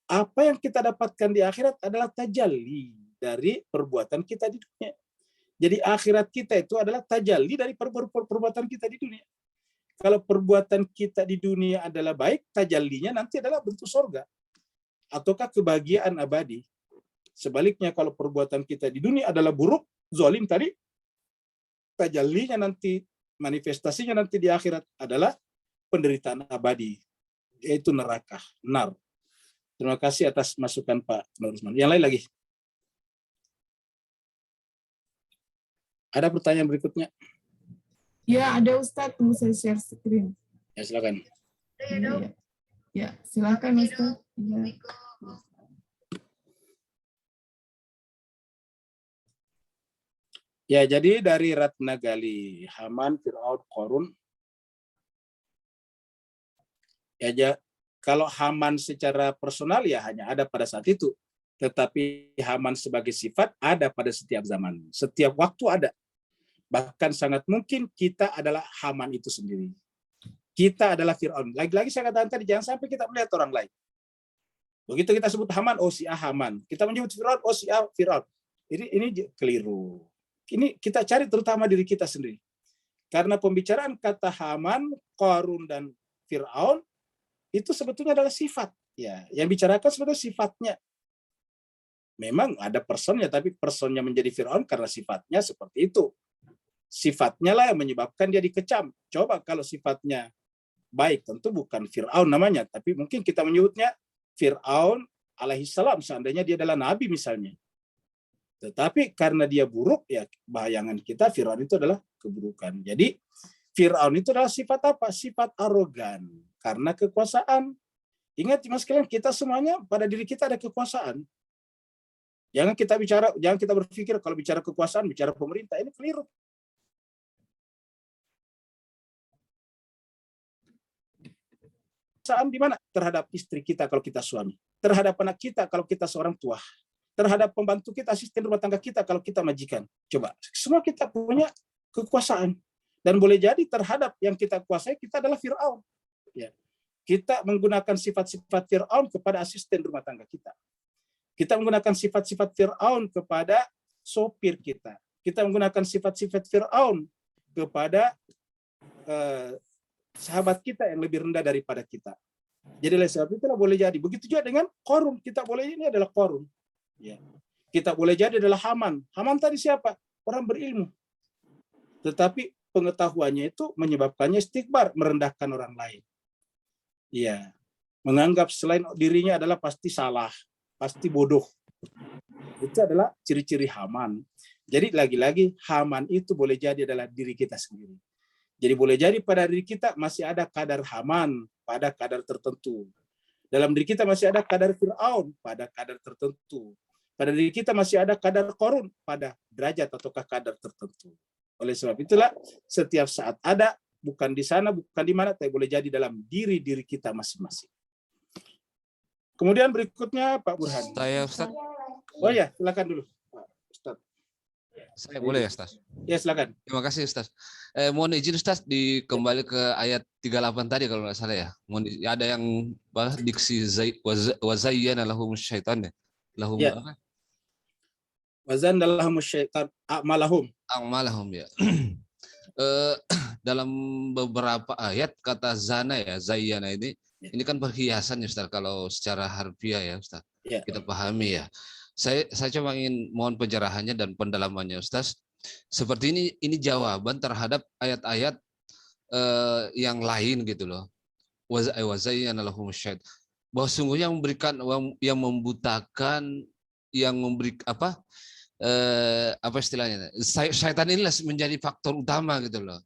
Apa yang kita dapatkan di akhirat adalah tajalli dari perbuatan kita di dunia. Jadi akhirat kita itu adalah tajalli dari perbuatan kita di dunia. kalau perbuatan kita di dunia adalah baik, tajallinya nanti adalah bentuk surga ataukah kebahagiaan abadi. Sebaliknya kalau perbuatan kita di dunia adalah buruk, zalim tadi, tajallinya nanti, manifestasinya nanti di akhirat adalah penderitaan abadi, yaitu neraka, nar. Terima kasih atas masukan Pak Nur Usman. Yang lain lagi? Ada pertanyaan berikutnya? Ya, ada Ustadz, tunggu saya share screen. Ya, silakan. Ya, silakan Ustadz. Ya. Ya, jadi dari Ratna Gali, Haman, Fir'aun, Qarun. Ya, kalau Haman secara personal ya hanya ada pada saat itu. Tetapi Haman sebagai sifat ada pada setiap zaman. Setiap waktu ada. Bahkan sangat mungkin kita adalah Haman itu sendiri. Kita adalah Fir'aun. Lagi-lagi saya katakan tadi, jangan sampai kita melihat orang lain. Begitu kita sebut Haman, oh si A Haman. Kita menyebut Fir'aun, oh si A Fir'aun. Ini keliru. Ini kita cari terutama diri kita sendiri. Karena pembicaraan kata Haman, Qarun, dan Fir'aun, itu sebetulnya adalah sifat. Ya, yang bicarakan sebetulnya sifatnya. Memang ada personnya, tapi personnya menjadi Fir'aun karena sifatnya seperti itu. Sifatnya lah yang menyebabkan dia dikecam. Coba kalau sifatnya baik, tentu bukan Fir'aun namanya, tapi mungkin kita menyebutnya Fir'aun alaihissalam, seandainya dia adalah nabi misalnya. Tetapi karena dia buruk, ya bayangan kita Fir'aun itu adalah keburukan. Jadi Fir'aun itu adalah sifat apa? Sifat arogan karena kekuasaan. Ingat mas sekalian, kita semuanya pada diri kita ada kekuasaan. Jangan kita berpikir kalau bicara kekuasaan, bicara pemerintah, ini keliru. Kekuasaan di mana? Terhadap istri kita kalau kita suami, terhadap anak kita kalau kita seorang tua, terhadap pembantu kita, asisten rumah tangga kita kalau kita majikan. Coba, semua kita punya kekuasaan. Dan boleh jadi terhadap yang kita kuasai, kita adalah Fir'aun. Ya. Kita menggunakan sifat-sifat Fir'aun kepada asisten rumah tangga kita. Kita menggunakan sifat-sifat Fir'aun kepada sopir kita. Kita menggunakan sifat-sifat Fir'aun kepada sahabat kita yang lebih rendah daripada kita. Jadi oleh sebab itulah boleh jadi. Begitu juga dengan Qarun. Kita boleh, ini adalah Qarun. Ya. Kita boleh jadi adalah Haman. Haman tadi siapa? Orang berilmu. Tetapi pengetahuannya itu menyebabkannya istikbar, merendahkan orang lain. Ya. Menganggap selain dirinya adalah pasti salah, pasti bodoh. Itu adalah ciri-ciri Haman. Jadi lagi-lagi Haman itu boleh jadi adalah diri kita sendiri. Jadi boleh jadi pada diri kita masih ada kadar Haman pada kadar tertentu. Dalam diri kita masih ada kadar Fir'aun pada kadar tertentu. Pada diri kita masih ada kadar Qarun pada derajat ataukah kadar tertentu. Oleh sebab itulah setiap saat ada, bukan di sana, bukan di mana, tapi boleh jadi dalam diri-diri kita masing-masing. Kemudian berikutnya Pak Burhan. Saya Ustaz. Oh ya, silakan dulu Pak Ustaz. Saya boleh ya Ustaz? Ya silakan. Terima kasih Ustaz. Mohon izin Ustaz kembali ke ayat 38 tadi kalau nggak salah ya. Ada yang bahas diksi wazayyana lahum syaitan ya. Lahum ya. Apa? Wazan dalam syaitan a'malahum. A'malahum ya. Dalam beberapa ayat kata zana ya, zayyana ini kan perhiasan ya Ustaz kalau secara harfiah ya Ustaz. Ya. Kita pahami ya. Saya cuma ingin mohon pencerahannya dan pendalamannya Ustaz. Seperti ini jawaban terhadap ayat-ayat yang lain gitu loh. Wazayyana lahum syaitan. Bahwa sungguhnya memberikan yang membutakan, yang memberi apa istilahnya, syaitan inilah menjadi faktor utama gitu loh.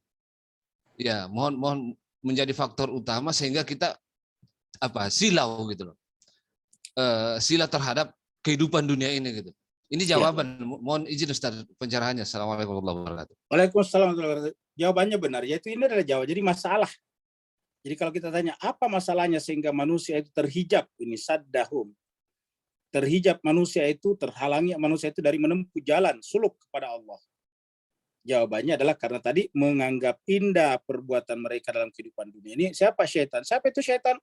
Ya, mohon menjadi faktor utama sehingga kita silau gitu loh. Sila terhadap kehidupan dunia ini gitu. Ini jawaban. Ya. Mohon izin Ustaz pencerahannya. Assalamualaikum warahmatullahi wabarakatuh. Waalaikumsalam warahmatullahi wabarakatuh. Jawabannya benar, yaitu ini adalah jawaban. Jadi masalah. Jadi kalau kita tanya apa masalahnya sehingga manusia itu terhijab, ini saddahum. Terhijab manusia itu, terhalangi manusia itu dari menempuh jalan suluk kepada Allah. Jawabannya adalah karena tadi menganggap indah perbuatan mereka dalam kehidupan dunia ini. Siapa syaitan? Siapa itu syaitan?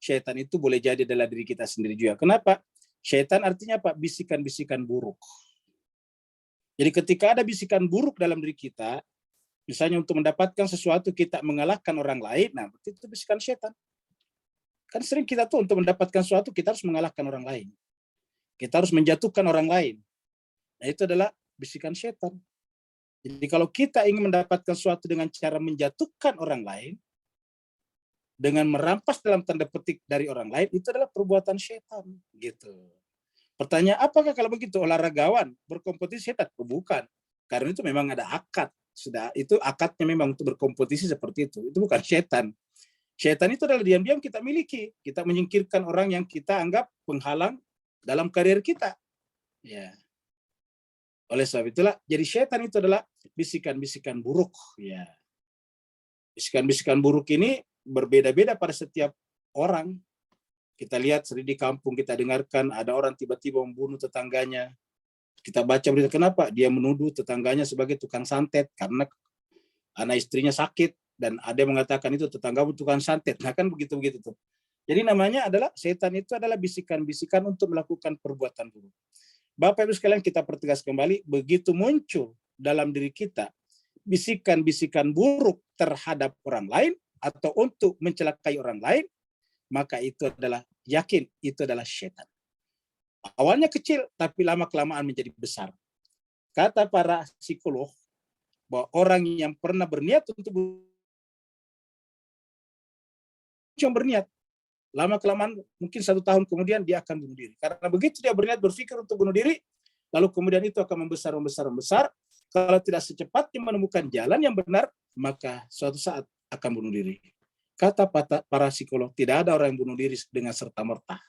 Syaitan itu boleh jadi adalah diri kita sendiri juga. Kenapa? Syaitan artinya apa? Bisikan-bisikan buruk. Jadi ketika ada bisikan buruk dalam diri kita, Misalnya untuk mendapatkan sesuatu kita mengalahkan orang lain, nah berarti itu bisikan setan. Kan sering kita tuh untuk mendapatkan sesuatu kita harus mengalahkan orang lain. Kita harus menjatuhkan orang lain. Nah itu adalah bisikan setan. Jadi kalau kita ingin mendapatkan sesuatu dengan cara menjatuhkan orang lain, dengan merampas dalam tanda petik dari orang lain, itu adalah perbuatan setan. Gitu. Pertanyaan, apakah kalau begitu olahragawan berkompetisi setan? Bukan. Karena itu memang ada akad. Sudah itu akadnya memang untuk berkompetisi seperti itu. Itu bukan setan. Setan itu adalah diam-diam kita miliki. Kita menyingkirkan orang yang kita anggap penghalang dalam karir kita. Ya. Oleh sebab itulah, jadi setan itu adalah bisikan-bisikan buruk. Ya. Bisikan-bisikan buruk ini berbeda-beda pada setiap orang. Kita lihat sering di kampung, kita dengarkan ada orang tiba-tiba membunuh tetangganya. Kita baca berita, kenapa? Dia menuduh tetangganya sebagai tukang santet karena anak istrinya sakit, dan ada yang mengatakan itu tetangga tukang santet. Nah kan begitu-begitu tuh. Jadi namanya adalah setan itu adalah bisikan-bisikan untuk melakukan perbuatan buruk. Bapak Ibu sekalian, kita pertegas kembali, begitu muncul dalam diri kita bisikan-bisikan buruk terhadap orang lain atau untuk mencelakai orang lain, maka itu adalah yakin itu adalah setan. Awalnya kecil, tapi lama-kelamaan menjadi besar. Kata para psikolog, bahwa orang yang pernah berniat untuk berniat, lama-kelamaan mungkin 1 tahun kemudian dia akan bunuh diri. Karena begitu dia berniat berpikir untuk bunuh diri, lalu kemudian itu akan membesar. Kalau tidak secepatnya menemukan jalan yang benar, maka suatu saat akan bunuh diri. Kata para psikolog, tidak ada orang yang bunuh diri dengan serta-merta.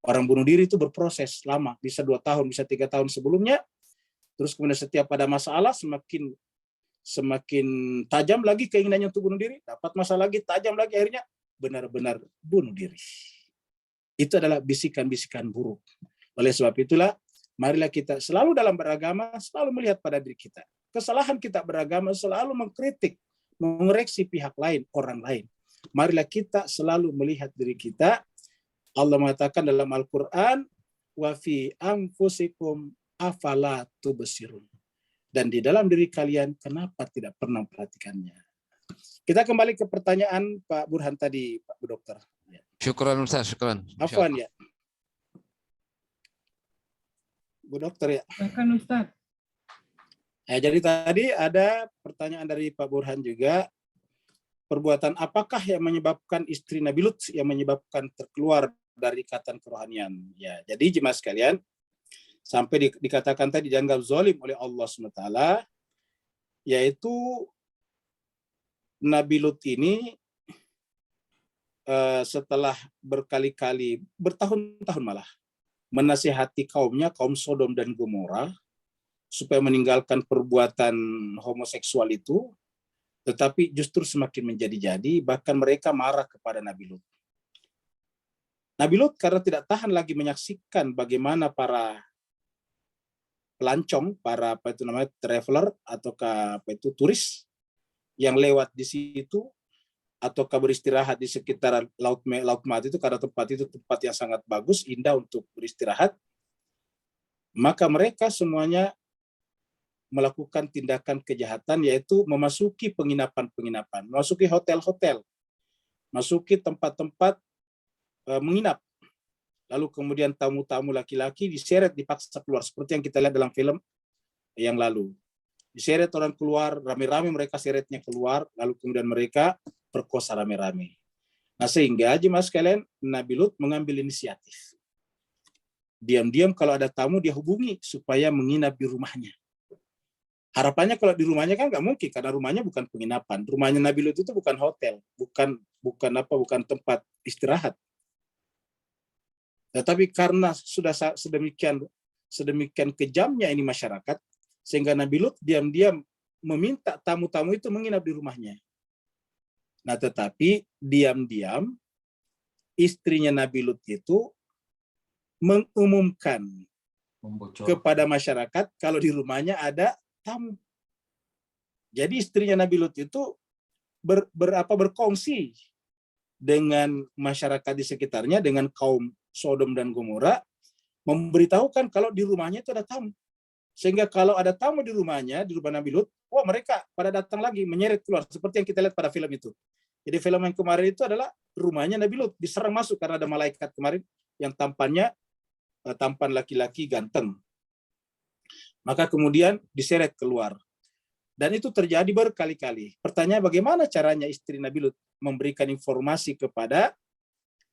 Orang bunuh diri itu berproses lama, bisa 2 tahun, bisa 3 tahun sebelumnya. Terus kemudian setiap ada masalah, semakin tajam lagi keinginannya untuk bunuh diri, dapat masalah lagi, tajam lagi, akhirnya benar-benar bunuh diri. Itu adalah bisikan-bisikan buruk. Oleh sebab itulah, marilah kita selalu dalam beragama, selalu melihat pada diri kita. Kesalahan kita beragama selalu mengkritik, mengoreksi pihak lain, orang lain. Marilah kita selalu melihat diri kita. Allah mengatakan dalam Al-Quran, wa fi anfusikum afala tubsirun. Dan di dalam diri kalian, kenapa tidak pernah memperhatikannya? Kita kembali ke pertanyaan Pak Burhan tadi, Pak Bu Dokter. Syukran Ustaz, syukran. Afwan ya. Bu Dokter ya. Silakan Ustaz. Jadi tadi ada pertanyaan dari Pak Burhan juga. Perbuatan apakah yang menyebabkan istri Nabi Lut yang menyebabkan terkeluar dari ikatan kerohanian? Ya, jadi jemaah sekalian, sampai dikatakan tadi dianggap zalim oleh Allah SWT, yaitu Nabi Lut ini setelah berkali-kali, bertahun-tahun malah, menasihati kaumnya, kaum Sodom dan Gomora, supaya meninggalkan perbuatan homoseksual itu, tetapi justru semakin menjadi-jadi, bahkan mereka marah kepada Nabi Lut. Nabi Lut karena tidak tahan lagi menyaksikan bagaimana para pelancong, para traveler ataukah turis yang lewat di situ ataukah beristirahat di sekitar Laut Mati itu, karena tempat itu tempat yang sangat bagus, indah untuk beristirahat, maka mereka semuanya melakukan tindakan kejahatan, yaitu memasuki penginapan-penginapan, memasuki hotel-hotel, masuki tempat-tempat menginap. Lalu kemudian tamu-tamu laki-laki diseret, dipaksa keluar, seperti yang kita lihat dalam film yang lalu. Diseret orang keluar, rame-rame mereka seretnya keluar, lalu kemudian mereka perkosa rame-rame. Nah sehingga jemaah sekalian, Nabi Lut mengambil inisiatif. Diam-diam kalau ada tamu dia hubungi supaya menginap di rumahnya. Harapannya kalau di rumahnya kan nggak mungkin, karena rumahnya bukan penginapan. Rumahnya Nabi Lut itu bukan hotel, bukan tempat istirahat. Tetapi karena sudah sedemikian kejamnya ini masyarakat, sehingga Nabi Lut diam-diam meminta tamu-tamu itu menginap di rumahnya. Nah, tetapi diam-diam istrinya Nabi Lut itu mengumumkan kepada masyarakat kalau di rumahnya ada tamu. Jadi istrinya Nabi Lut itu berkongsi dengan masyarakat di sekitarnya, dengan kaum Sodom dan Gomora, memberitahukan kalau di rumahnya itu ada tamu. Sehingga kalau ada tamu di rumahnya, di rumah Nabi Lut, wah mereka pada datang lagi, menyeret keluar. Seperti yang kita lihat pada film itu. Jadi film yang kemarin itu adalah rumahnya Nabi Lut, diserang masuk karena ada malaikat kemarin yang tampan laki-laki ganteng. Maka kemudian diseret keluar. Dan itu terjadi berkali-kali. Pertanyaan bagaimana caranya istri Nabi Lut memberikan informasi kepada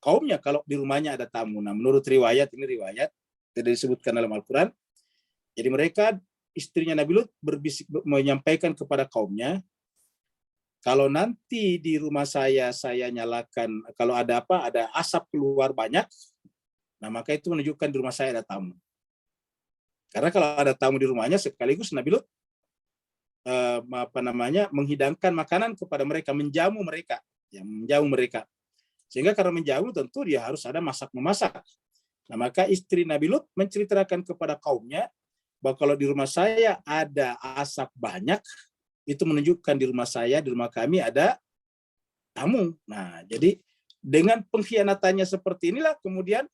kaumnya kalau di rumahnya ada tamu. Nah, menurut riwayat, ini riwayat, tidak disebutkan dalam Al-Quran. Jadi mereka, istrinya Nabi Lut menyampaikan kepada kaumnya, kalau nanti di rumah saya nyalakan, kalau ada asap keluar banyak, nah maka itu menunjukkan di rumah saya ada tamu. Karena kalau ada tamu di rumahnya, sekaligus Nabi Lut menghidangkan makanan kepada mereka, menjamu mereka. Sehingga karena menjamu tentu dia harus ada masak-memasak. Nah, maka istri Nabi Lut menceritakan kepada kaumnya bahwa kalau di rumah saya ada asap banyak, itu menunjukkan di rumah saya, di rumah kami ada tamu. Nah, jadi dengan pengkhianatannya seperti inilah kemudian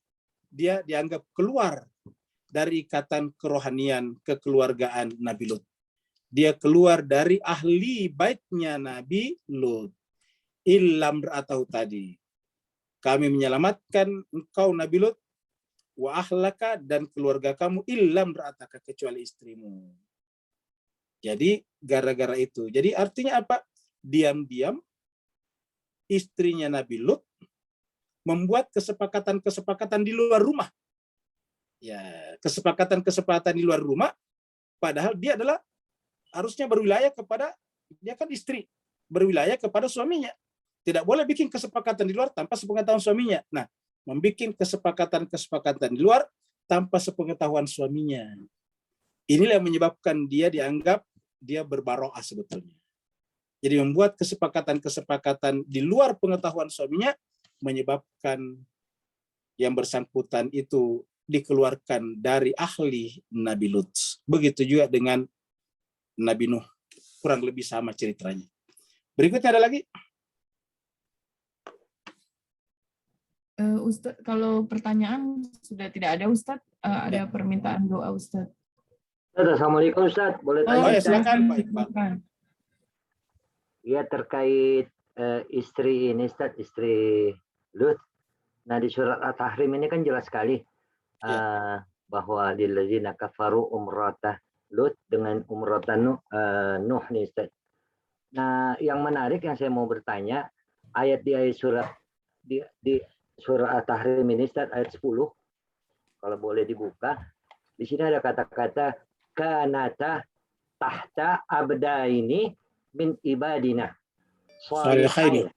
dia dianggap keluar dari ikatan kerohanian kekeluargaan Nabi Lut. Dia keluar dari ahli baitnya Nabi Lut. Illam ra'atahu tadi. Kami menyelamatkan engkau Nabi Lut wa ahlaka dan keluarga kamu illam ra'ataka kecuali istrimu. Jadi gara-gara itu. Jadi artinya apa? Diam-diam istrinya Nabi Lut membuat kesepakatan-kesepakatan di luar rumah. Ya, kesepakatan-kesepakatan di luar rumah padahal dia adalah harusnya berwilayah kepada, dia kan istri, berwilayah kepada suaminya. Tidak boleh bikin kesepakatan di luar tanpa sepengetahuan suaminya. Nah, membikin kesepakatan di luar tanpa sepengetahuan suaminya. Inilah yang menyebabkan dia dianggap dia berbaroah sebetulnya. Jadi membuat kesepakatan-kesepakatan di luar pengetahuan suaminya menyebabkan yang bersangkutan itu dikeluarkan dari ahli Nabi Lut. Begitu juga dengan Nabi Nuh. Kurang lebih sama ceritanya. Berikutnya ada lagi? Ustadz, kalau pertanyaan sudah tidak ada Ustadz, ada permintaan doa Ustadz. Assalamualaikum Ustadz, boleh tanya? Oh ya, silakan Pak Iqbal. Ya, terkait istri ini Ustadz, istri Lut. Nah, di surat At-Tahrim ini kan jelas sekali bahwa lilladzina kafaru umratah Lut dengan umratan Nuh nih Ustadz. Nah, yang menarik yang saya mau bertanya, ayat di surah At-Tahrim ini Ustadz, ayat 10, kalau boleh dibuka, di sini ada kata-kata kanata tahta abdaini min ibadina solihaini.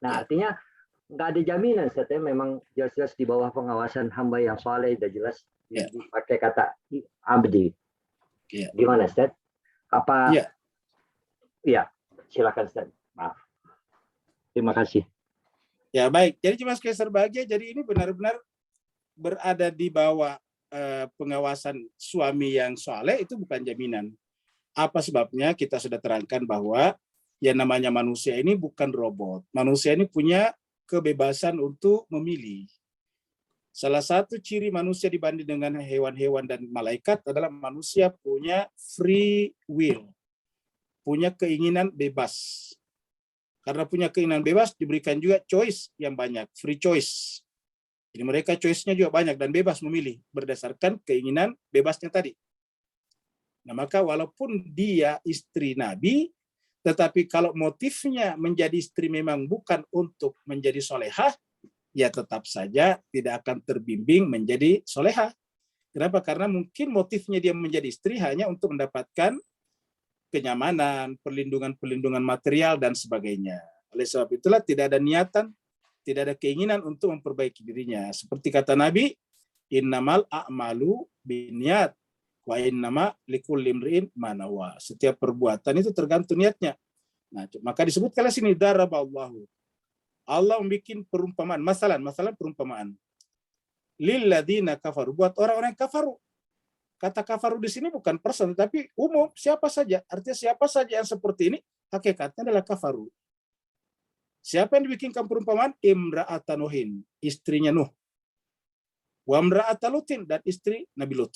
Nah, artinya nggak ada jaminan Ustaz, memang jelas-jelas di bawah pengawasan hamba yang soleh, udah jelas pakai kata abdi. Gimana Ustaz? Apa? Iya, silakan Ustaz. Maaf. Terima kasih. Ya baik, jadi cuma sekedar bahagia, jadi ini benar-benar berada di bawah pengawasan suami yang soleh itu bukan jaminan. Apa sebabnya? Kita sudah terangkan bahwa yang namanya manusia ini bukan robot. Manusia ini punya kebebasan untuk memilih. Salah satu ciri manusia dibanding dengan hewan-hewan dan malaikat adalah manusia punya free will, punya keinginan bebas. Karena punya keinginan bebas diberikan juga choice yang banyak, free choice. Jadi mereka choice-nya juga banyak dan bebas memilih berdasarkan keinginan bebasnya tadi. Nah, maka walaupun dia istri Nabi, tetapi kalau motifnya menjadi istri memang bukan untuk menjadi solehah, ya tetap saja tidak akan terbimbing menjadi solehah. Kenapa? Karena mungkin motifnya dia menjadi istri hanya untuk mendapatkan kenyamanan, perlindungan material, dan sebagainya. Oleh sebab itulah tidak ada niatan, tidak ada keinginan untuk memperbaiki dirinya. Seperti kata Nabi, innamal a'malu binniyat wa innama likulli imri'in ma nawa. Setiap perbuatan itu tergantung niatnya. Nah, maka disebutkanlah sini daraballahu. Allah membuat perumpamaan, masalah perumpamaan. Lilladzina kafaru, buat orang-orang kafaru. Kata kafaru di sini bukan person, tapi umum, siapa saja. Artinya siapa saja yang seperti ini, hakikatnya adalah kafaru. Siapa yang dibikinkan perumpamaan? Imra'ata Nuhin, istrinya Nuh. Wa imra'ata Lutin, dan istri Nabi Lut.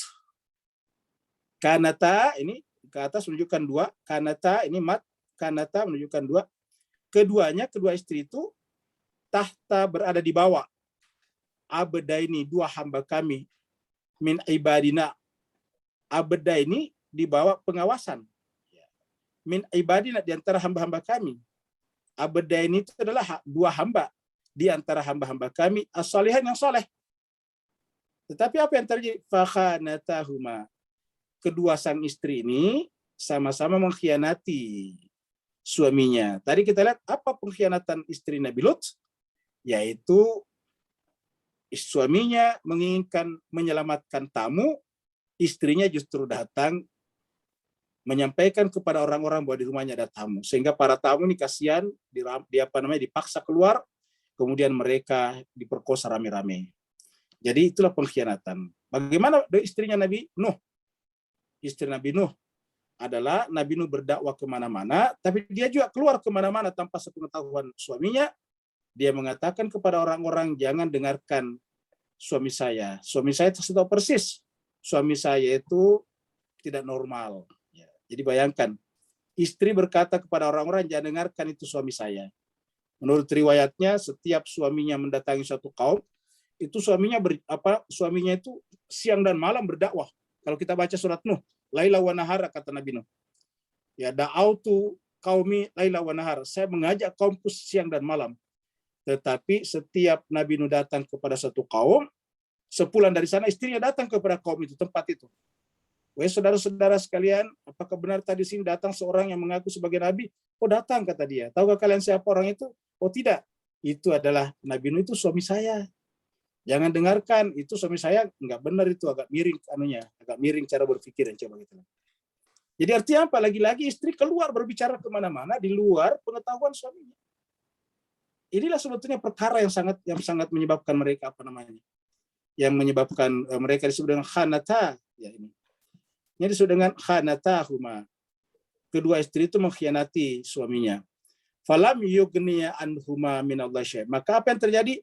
Kanata ini ke atas menunjukkan dua, kanata ini mat, kanata menunjukkan dua. Keduanya, kedua istri itu tahta berada di bawah. Abdaini, dua hamba kami. Min ibadina. Abda ini di bawah pengawasan. Min ibadina, di antara hamba-hamba kami. Abda ini itu adalah dua hamba di antara hamba-hamba kami, as-salihan yang soleh. Tetapi apa yang terjadi? Fakhanatahuma. Kedua sang istri ini sama-sama mengkhianati suaminya. Tadi kita lihat apa pengkhianatan istri Nabi Lut, yaitu suaminya menginginkan menyelamatkan tamu, istrinya justru datang menyampaikan kepada orang-orang bahwa di rumahnya ada tamu, sehingga para tamu ini kasihan dipaksa keluar, kemudian mereka diperkosa rame-rame. Jadi itulah pengkhianatan. Bagaimana istrinya Nabi Nuh? Istri Nabi Nuh adalah Nabi Nuh berdakwah kemana-mana, tapi dia juga keluar kemana-mana tanpa sepengetahuan suaminya. Dia mengatakan kepada orang-orang, jangan dengarkan suami saya. Suami saya tahu persis. Suami saya itu tidak normal. Ya. Jadi bayangkan, istri berkata kepada orang-orang, jangan dengarkan itu suami saya. Menurut riwayatnya, setiap suaminya mendatangi suatu kaum, itu suaminya itu siang dan malam berdakwah. Kalau kita baca surat Nuh, Laila wa nahara, kata Nabi Nuh. Ya, da'autu qaumi laila wa nahar. Saya mengajak kaumku siang dan malam. Tetapi setiap Nabi Nuh datang kepada satu kaum, sepulang dari sana istrinya datang kepada kaum itu, tempat itu. Wahai saudara-saudara sekalian, apakah benar tadi sini datang seorang yang mengaku sebagai nabi? Oh, datang, kata dia. Tahukah kalian siapa orang itu? Oh, tidak. Itu adalah Nabi Nuh, itu suami saya. Jangan dengarkan, itu suami saya, enggak benar, itu agak miring agak miring cara berpikir yang coba gitu. Jadi artinya apa? Lagi-lagi istri keluar berbicara kemana-mana di luar pengetahuan suaminya. Inilah sebetulnya perkara yang sangat menyebabkan mereka yang menyebabkan mereka disebut dengan khanata. Ya, ini disebut dengan khanatahuma. Kedua istri itu mengkhianati suaminya. Falam yugniya anhuma minallahi syai'. Maka apa yang terjadi?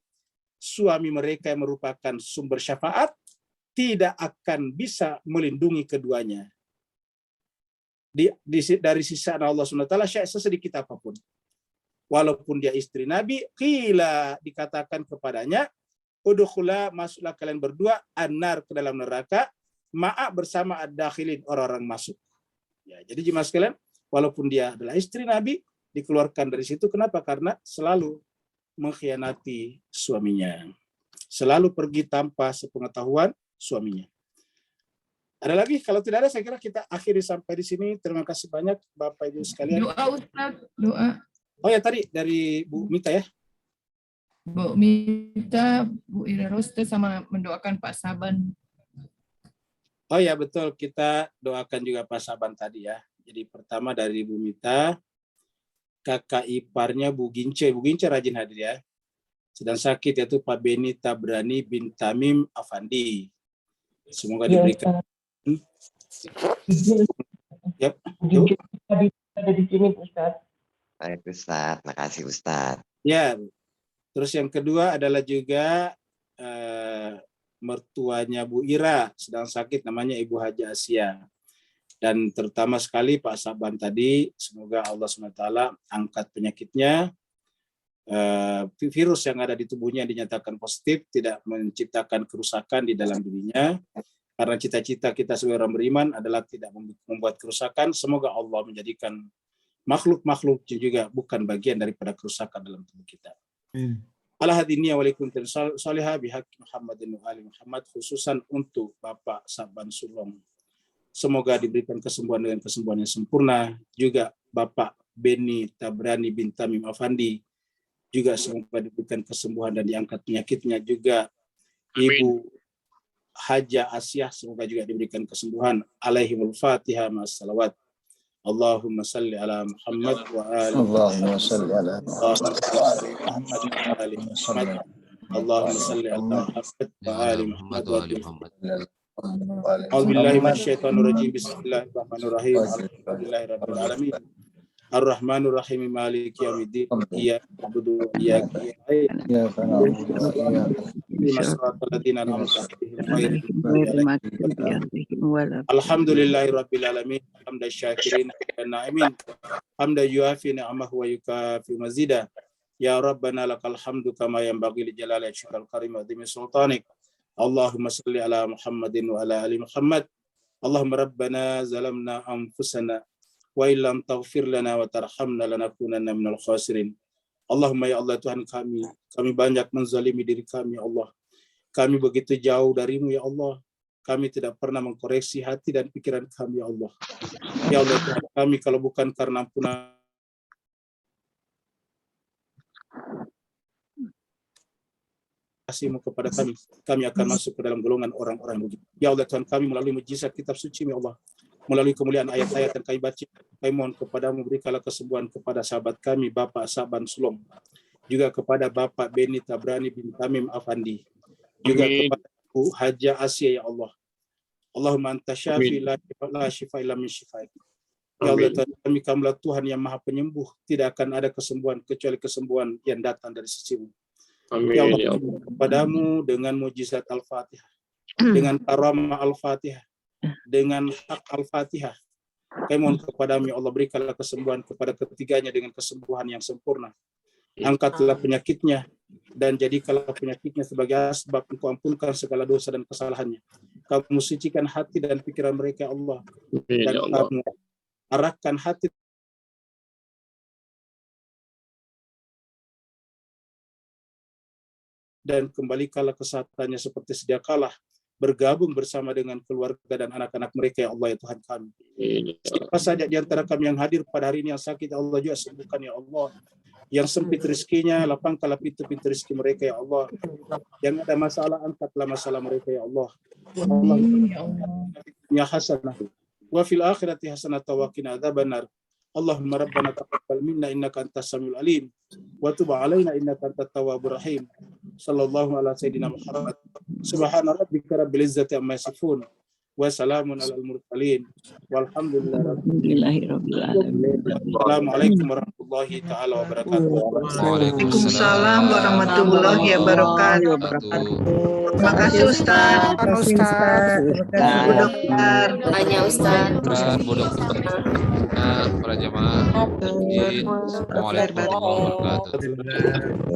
Suami mereka yang merupakan sumber syafaat tidak akan bisa melindungi keduanya dari sisa Allah SWT sesedikit apapun. Walaupun dia istri Nabi, qila, dikatakan kepadanya, udkhula, masuklah kalian berdua annar, ke dalam neraka, ma'a, bersama ad-dakhilin, orang-orang masuk. Ya, jadi jemaah sekalian, walaupun dia adalah istri Nabi, dikeluarkan dari situ. Kenapa? Karena selalu mengkhianati suaminya. Selalu pergi tanpa sepengetahuan suaminya. Ada lagi? Kalau tidak ada, saya kira kita akhiri sampai di sini. Terima kasih banyak Bapak Ibu sekalian. Doa Ustaz, doa. Oh ya, tadi dari Bu Mita ya. Bu Mita, Bu Ira Roste, sama mendoakan Pak Saban. Oh ya, betul. Kita doakan juga Pak Saban tadi ya. Jadi pertama dari Bu Mita, kakak iparnya Bu Gince. Bu Gince rajin hadir ya. Sedang sakit, yaitu Pak Beni Tabrani bin Tamim Afandi. Semoga diberikan. Yap. Ada di sini Ustaz. Baik Ustaz, makasih Ustaz. Ya. Terus yang kedua adalah juga mertuanya Bu Ira sedang sakit, namanya Ibu Haji Asia. Dan terutama sekali Pak Saban tadi, semoga Allah SWT angkat penyakitnya. Virus yang ada di tubuhnya dinyatakan positif, tidak menciptakan kerusakan di dalam dirinya. Karena cita-cita kita sebagai orang beriman adalah tidak membuat kerusakan. Semoga Allah menjadikan makhluk-makhluk juga bukan bagian daripada kerusakan dalam tubuh kita. Ala hadiniya walikum salihah bihaq Muhammadin wa ali Muhammad, khususan untuk Bapak Saban Sulong. Semoga diberikan kesembuhan dengan kesembuhan yang sempurna. Juga Bapak Beni Tabrani bin Tamim Afandi, juga semoga diberikan kesembuhan dan diangkat penyakitnya. Juga Ibu Haja Asyah, semoga juga diberikan kesembuhan. Alaihimul Fatihah ma'as salawat. Allahumma salli ala Muhammad wa ali Allahumma salli ala Muhammad wa ali Muhammad. Allahumma salli ala Muhammad wa ali Muhammad wa ali Muhammad. A'udzubillahi minasyaitonir rajim. Bismillahirrahmanirrahim. Alhamdulillahirabbil alamin. Ar-Rahmanir Rahim, Maliki yaumiddin. Iyyaka na'budu wa iyyaka nasta'in. mustaqim as-siratal ladzina an'amta 'alaihim ghairil maghdubi 'alaihim. Alhamdulillahirabbil alamin hamdan syakirin dan na'imin hamdan yuafi ni'amahu wa yukafi mazida. Ya Rabbana lakal hamdu kama yanbaghi li jalali wajhikal karim wa azimi sultanik. Allahumma salli ala Muhammadin wa ala ali Muhammad. Allahumma rabbana zalamna anfusana wa illam taghfir lana wa tarhamna lanakunanna minal khasirin. Allahumma ya Allah Tuhan kami banyak menzalimi diri kami ya Allah. Kami begitu jauh darimu ya Allah. Kami tidak pernah mengkoreksi hati dan pikiran kami ya Allah. Ya Allah Tuhan kami, kalau bukan karena ampunan kasih-Mu kepada kami, kami akan masuk ke dalam golongan orang-orang begitu. Ya Allah Tuhan kami, melalui mujizat kitab suci ya Allah, melalui kemuliaan ayat-ayat yang kami baca, kami mohon kepada-Mu berikanlah kesembuhan kepada sahabat kami Bapak Saban Sulom, juga kepada Bapak Beni Tabrani bin Tamim Afandi, juga kepada Bu Haja Asia ya Allah. Allahumma anta syafi la syifa illa min syifaik. Ya Allah Tuhan kami, Kamulah Tuhan yang Maha Penyembuh, tidak akan ada kesembuhan kecuali kesembuhan yang datang dari sisi-Mu. Ya Allah, kepadamu dengan mujizat Al-Fatihah, dengan karamah Al-Fatihah, dengan hak Al-Fatihah, kami mohon kepadamu ya Allah, berikanlah kesembuhan kepada ketiganya dengan kesembuhan yang sempurna. Angkatlah penyakitnya dan jadikanlah penyakitnya sebagai sebab Engkau ampunkan segala dosa dan kesalahannya. Kamu sucikan hati dan pikiran mereka ya Allah, dan kamu arahkan hati dan kembalikanlah kesehatannya seperti sedia kala, bergabung bersama dengan keluarga dan anak-anak mereka ya Allah ya Tuhan kami. Siapa saja di antara kami yang hadir pada hari ini yang sakit ya Allah juga sembuhkan ya Allah. Yang sempit rezekinya, lapangkanlah pintu-pintu rezeki mereka ya Allah. Yang ada masalah, angkatlah masalah mereka ya Allah. Ya hasanah wa fil akhirati hasanah wa qina adzabannar. Allahumma rabbana taqabbal minna innaka antas samiul alim wa tub alaina innaka antat tawwabur rahim. Sallallahu ala sayyidina Muhammad. Subhana rabbika rabbil izzati amma yasifun wa salamun alal mursalin walhamdulillahi rabbil alamin. Assalamualaikum warahmatullahi taala wabarakatuh. Waalaikumsalam warahmatullahi wabarakatuh. Terima kasih Ustaz. Bu Dokter. Hanya Ustaz. Bu Dokter. Para jamaah. Assalamualaikum warahmatullahi wabarakatuh.